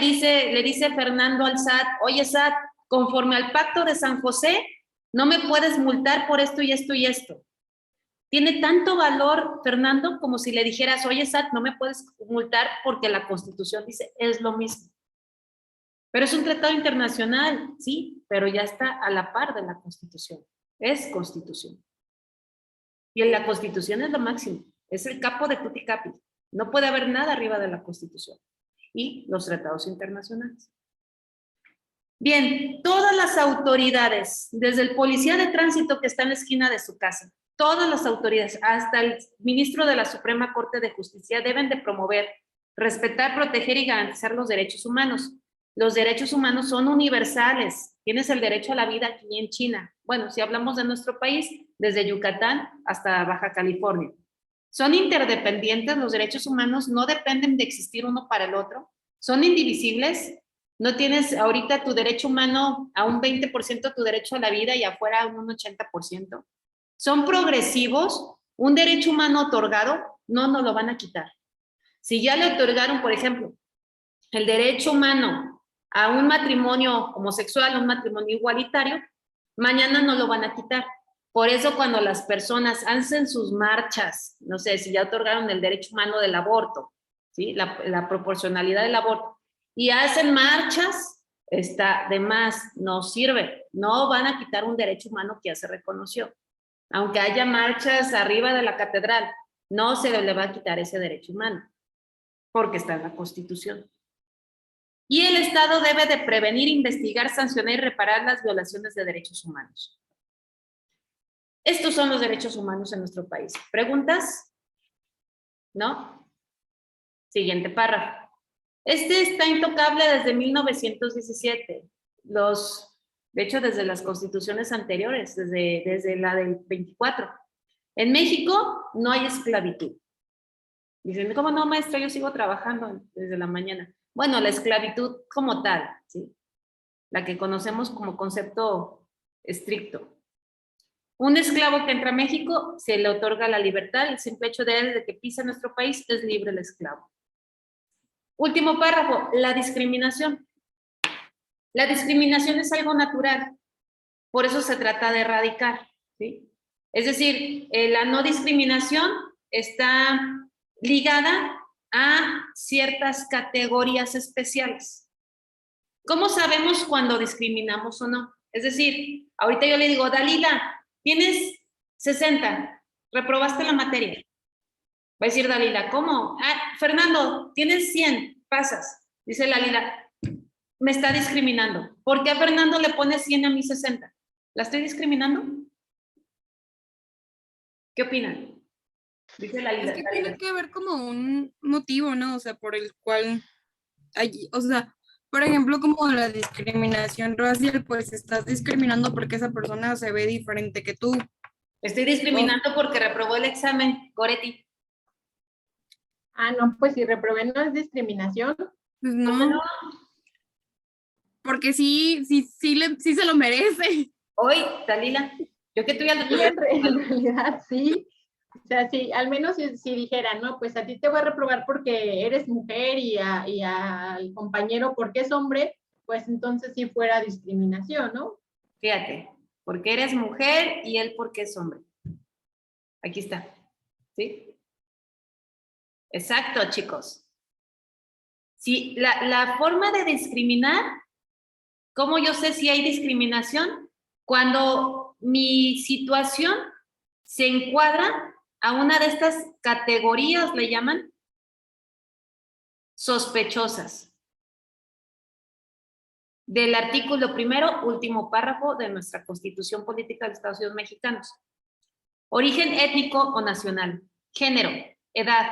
dice Fernando al SAT, oye SAT, conforme al Pacto de San José, no me puedes multar por esto y esto y esto. Tiene tanto valor, Fernando, como si le dijeras, oye, SAT, no me puedes multar porque la Constitución dice, es lo mismo. Pero es un tratado internacional, sí, pero ya está a la par de la Constitución. Es Constitución. Y en la Constitución es lo máximo. Es el capo de tutti capi. No puede haber nada arriba de la Constitución. Y los tratados internacionales. Bien, todas las autoridades, desde el policía de tránsito que está en la esquina de su casa, todas las autoridades, hasta el ministro de la Suprema Corte de Justicia, deben de promover, respetar, proteger y garantizar los derechos humanos. Los derechos humanos son universales. Tienes el derecho a la vida aquí en China. Bueno, si hablamos de nuestro país, desde Yucatán hasta Baja California. Son interdependientes, los derechos humanos no dependen de existir uno para el otro. Son indivisibles. No tienes ahorita tu derecho humano a un 20% tu derecho a la vida y afuera a un 80%. Son progresivos. Un derecho humano otorgado, no nos lo van a quitar. Si ya le otorgaron, por ejemplo, el derecho humano a un matrimonio homosexual, un matrimonio igualitario, mañana no lo van a quitar. Por eso cuando las personas hacen sus marchas, no sé, si ya otorgaron el derecho humano del aborto, ¿sí? La proporcionalidad del aborto, y hacen marchas, está de más, no sirve. No van a quitar un derecho humano que ya se reconoció. Aunque haya marchas arriba de la catedral, no se le va a quitar ese derecho humano, porque está en la Constitución. Y el Estado debe de prevenir, investigar, sancionar y reparar las violaciones de derechos humanos. Estos son los derechos humanos en nuestro país. ¿Preguntas? ¿No? Siguiente párrafo. Este está intocable desde 1917. De hecho, desde las constituciones anteriores, desde la del 24. En México no hay esclavitud. Dicen, ¿cómo no, maestra? Yo sigo trabajando desde la mañana. Bueno, la esclavitud como tal, ¿sí? La que conocemos como concepto estricto. Un esclavo que entra a México se le otorga la libertad, el simple hecho de él de que pisa nuestro país es libre el esclavo. Último párrafo, la discriminación. La discriminación es algo natural, por eso se trata de erradicar, ¿sí? Es decir, la no discriminación está ligada a ciertas categorías especiales. ¿Cómo sabemos cuando discriminamos o no? Es decir, ahorita yo le digo, Dalila, tienes 60, reprobaste la materia. Va a decir Dalila, ¿cómo? Ah, Fernando, tienes 100, pasas. Dice Dalila, me está discriminando. ¿Por qué a Fernando le pone 100 a mí 60? ¿La estoy discriminando? ¿Qué opinan? Dice Dalila. Es que tiene que haber como un motivo, ¿no? O sea, por el cual, o sea, por ejemplo, como la discriminación racial, pues estás discriminando porque esa persona se ve diferente que tú. Estoy discriminando porque reprobó el examen, Goretti. Ah, no, pues si reprobé no es discriminación. Pues no. Porque sí se lo merece. Hoy, Dalila, yo que tú ya lo tuve. En realidad sí. O sea, si al menos si dijeran, no, pues a ti te voy a reprobar porque eres mujer y al compañero porque es hombre, pues entonces sí fuera discriminación, ¿no? Fíjate, porque eres mujer y él porque es hombre. Aquí está. ¿Sí? Exacto, chicos. Sí, la forma de discriminar, ¿cómo yo sé si hay discriminación? Cuando mi situación se encuadra a una de estas categorías, le llaman sospechosas. Del artículo primero, último párrafo de nuestra Constitución Política de los Estados Unidos Mexicanos. Origen étnico o nacional, género, edad,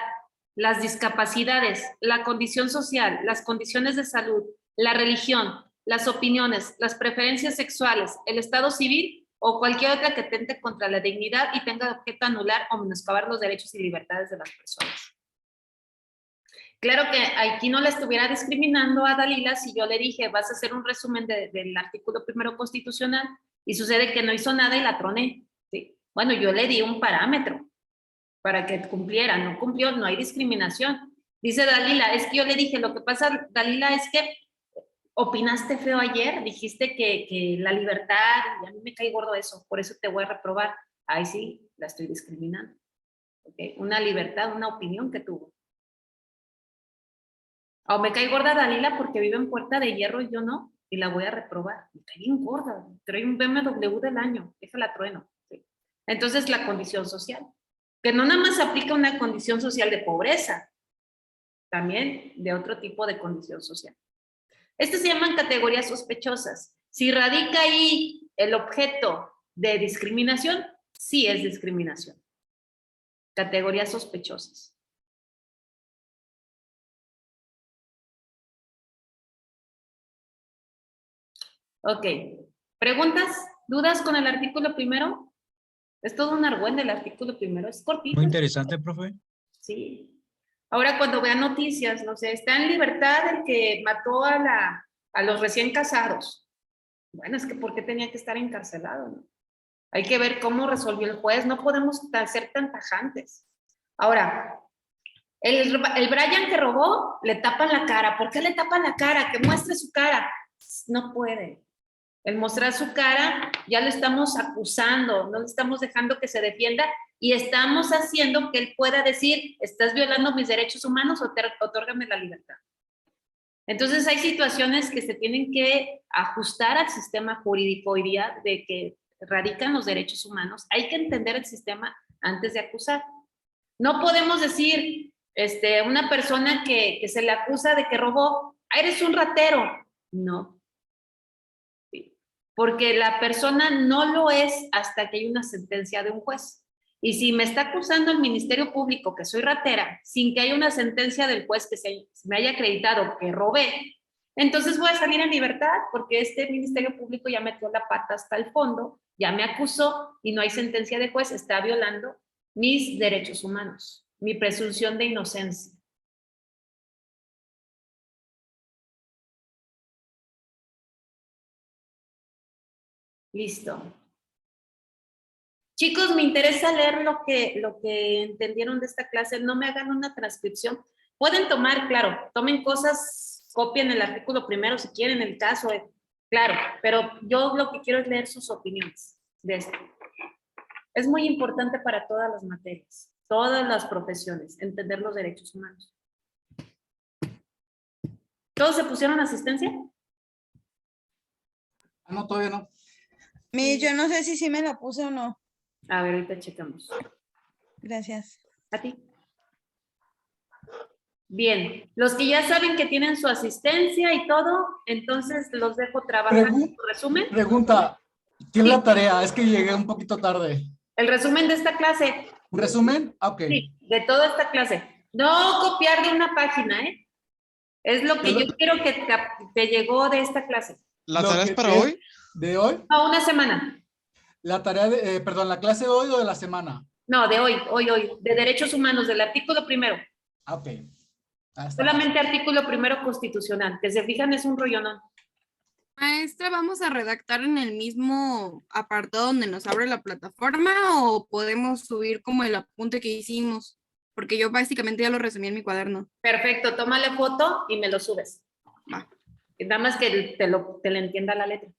las discapacidades, la condición social, las condiciones de salud, la religión, las opiniones, las preferencias sexuales, el estado civil o cualquier otra que atente contra la dignidad y tenga de objeto anular o menoscabar los derechos y libertades de las personas. Claro que aquí no la estuviera discriminando a Dalila si yo le dije, vas a hacer un resumen del artículo primero constitucional y sucede que no hizo nada y la troné. ¿Sí? Bueno, yo le di un parámetro para que cumpliera, no cumplió, no hay discriminación. Dice Dalila, es que yo le dije, lo que pasa, Dalila, es que opinaste feo ayer, dijiste que la libertad, y a mí me cae gordo eso, por eso te voy a reprobar. Ay, sí, la estoy discriminando. ¿Okay? Una libertad, una opinión que tuvo. O me cae gorda Dalila porque vive en Puerta de Hierro y yo no, y la voy a reprobar. Me cae bien gorda, trae un BMW del año, déjala trueno. ¿Sí? Entonces, la condición social, que no nada más aplica una condición social de pobreza, también de otro tipo de condición social. Estas se llaman categorías sospechosas. Si radica ahí el objeto de discriminación, sí es discriminación. Categorías sospechosas. Ok. ¿Preguntas? ¿Dudas con el artículo primero? Es todo un argüende el artículo primero. Es cortito. Muy interesante, profe. Sí. Ahora cuando vean noticias, no sé, está en libertad el que mató a los recién casados. Bueno, es que ¿por qué tenía que estar encarcelado? ¿No? Hay que ver cómo resolvió el juez. No podemos ser tan tajantes. Ahora, el Brian que robó, le tapan la cara. ¿Por qué le tapan la cara? Que muestre su cara. No puede. El mostrar su cara, ya lo estamos acusando, no le estamos dejando que se defienda y estamos haciendo que él pueda decir, estás violando mis derechos humanos o otórgame la libertad. Entonces hay situaciones que se tienen que ajustar al sistema jurídico hoy día de que radican los derechos humanos. Hay que entender el sistema antes de acusar. No podemos decir, una persona que se le acusa de que robó, eres un ratero. No. Porque la persona no lo es hasta que hay una sentencia de un juez. Y si me está acusando el Ministerio Público que soy ratera, sin que haya una sentencia del juez que se me haya acreditado que robé, entonces voy a salir en libertad porque este Ministerio Público ya metió la pata hasta el fondo, ya me acusó y no hay sentencia de juez, está violando mis derechos humanos, mi presunción de inocencia. Listo. Chicos, me interesa leer lo que entendieron de esta clase. No me hagan una transcripción. Pueden tomar, claro, tomen cosas, copien el artículo primero si quieren el caso, claro, pero yo lo que quiero es leer sus opiniones de esto. Es muy importante para todas las materias, todas las profesiones, entender los derechos humanos. ¿Todos se pusieron asistencia? No, todavía no. Yo no sé si sí me la puse o no. A ver, ahorita checamos. Gracias. A ti. Bien, los que ya saben que tienen su asistencia y todo, entonces los dejo trabajar en su resumen. Pregunta, ¿tiene la tarea? Es que llegué un poquito tarde. El resumen de esta clase. ¿Un resumen? Ok. Sí, de toda esta clase. No copiar de una página, ¿eh? Es lo que yo quiero que te llegó de esta clase. ¿La tarea es para hoy? ¿De hoy? No, una semana. La tarea de, perdón, ¿la clase de hoy o de la semana? No, de hoy, de derechos humanos, del artículo primero. Ok. Solamente artículo primero constitucional, que se fijan es un rollonón. Maestra, ¿vamos a redactar en el mismo apartado donde nos abre la plataforma o podemos subir como el apunte que hicimos? Porque yo básicamente ya lo resumí en mi cuaderno. Perfecto, tómale foto y me lo subes. Va. Y nada más que te lo entienda la letra.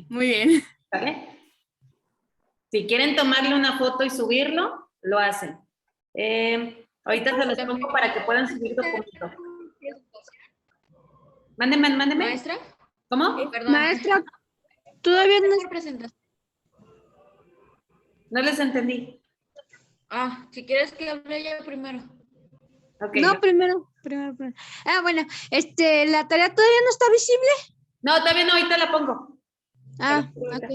Muy bien. ¿Vale? Si quieren tomarle una foto y subirlo, lo hacen. Ahorita se los pongo para que puedan subir documentos. Mándeme. Maestra. ¿Cómo? Perdón. Maestra, todavía no ¿Qué presentas? No les entendí. Si quieres que hable yo primero. Okay, No, primero. Ah, bueno, la tarea todavía no está visible. No, todavía no, ahorita la pongo. Ah, ok.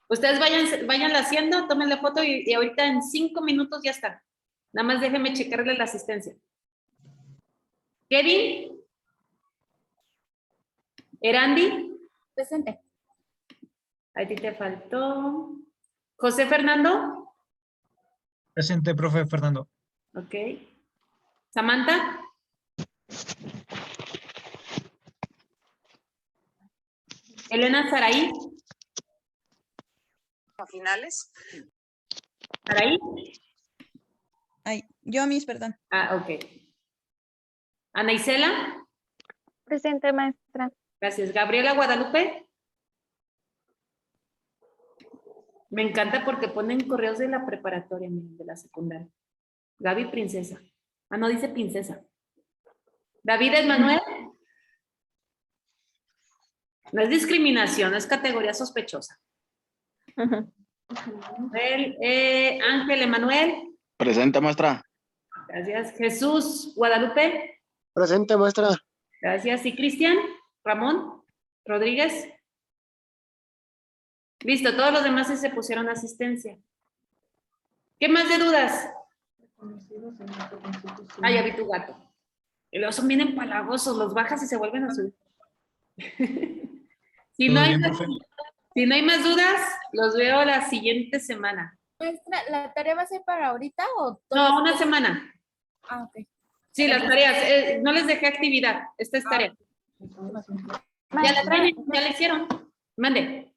Ustedes váyanla haciendo, tomen la foto y ahorita en 5 minutos ya está. Nada más déjenme checarle la asistencia. Kevin. Erandi. Presente. A ti te faltó. José Fernando. Presente, profe Fernando. Ok. Samantha. Elena Saraí. Finales. Saraí. Ay, yo, Miss, perdón. Ok. Ana Isela. Presente, maestra. Gracias. Gabriela Guadalupe. Me encanta porque ponen correos de la preparatoria, miren, de la secundaria. Gaby Princesa. No dice princesa. David Manuel. No es discriminación, es categoría sospechosa. Ángel Emanuel. Presente, maestra. Gracias. Jesús Guadalupe. Presente, maestra. Gracias. ¿Y Cristian? Ramón Rodríguez. Listo, todos los demás sí se pusieron asistencia. ¿Qué más de dudas? Ya vi tu gato. Y luego son bien empalagosos, los bajas y se vuelven a subir. Si no hay más dudas, los veo la siguiente semana. Maestra, ¿la tarea va a ser para ahorita o No, una semana. Ok. Sí, las tareas. No les dejé actividad. Esta es tarea. Ya la traen, ya la hicieron. Mande.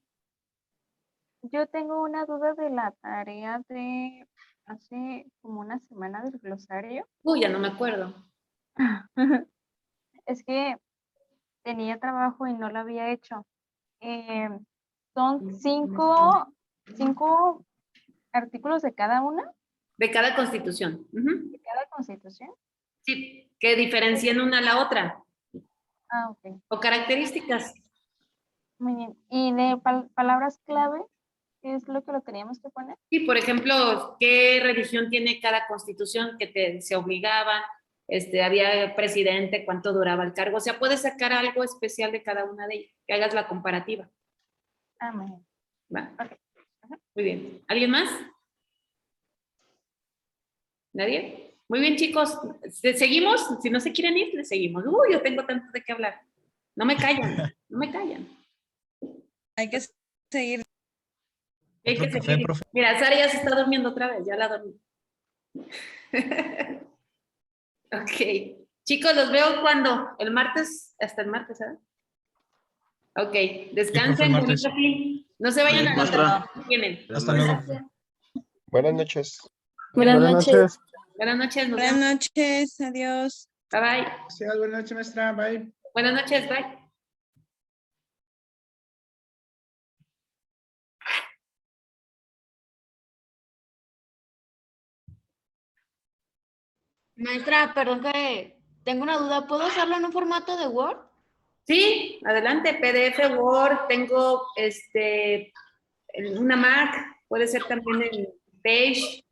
Yo tengo una duda de la tarea de hace como una semana del glosario. Ya no me acuerdo. Es que tenía trabajo y no lo había hecho. Son cinco artículos de cada una. De cada constitución. De cada constitución. Sí, que diferencien una a la otra. Ok. O características. Muy bien. ¿Y de palabras clave? ¿Qué es lo que lo teníamos que poner? Sí, por ejemplo, ¿qué religión tiene cada constitución que se obligaban? Había presidente, cuánto duraba el cargo. O sea, puedes sacar algo especial de cada una de ellas, que hagas la comparativa. Muy bien. ¿Va? Okay. Muy bien. ¿Alguien más? ¿Nadie? Muy bien, chicos. ¿Seguimos? Si no se quieren ir, les seguimos. Yo tengo tanto de qué hablar. No me callan, no me callan. Hay que seguir. Hay que seguir. Mira, Sara ya se está durmiendo otra vez, ya la dormí. Ok. Chicos, los veo cuando? El martes, hasta el martes, ¿sabes? Ok, descansen. No se vayan a la tienen. Hasta luego. Buenas noches. Buenas noches. Buenas noches. Buenas noches. Adiós. Bye bye. Sí, buenas noches, maestra. Bye. Buenas noches. Bye. Maestra, perdón que tengo una duda. ¿Puedo hacerlo en un formato de Word? Sí, adelante. PDF, Word. Tengo una Mac. Puede ser también en Page.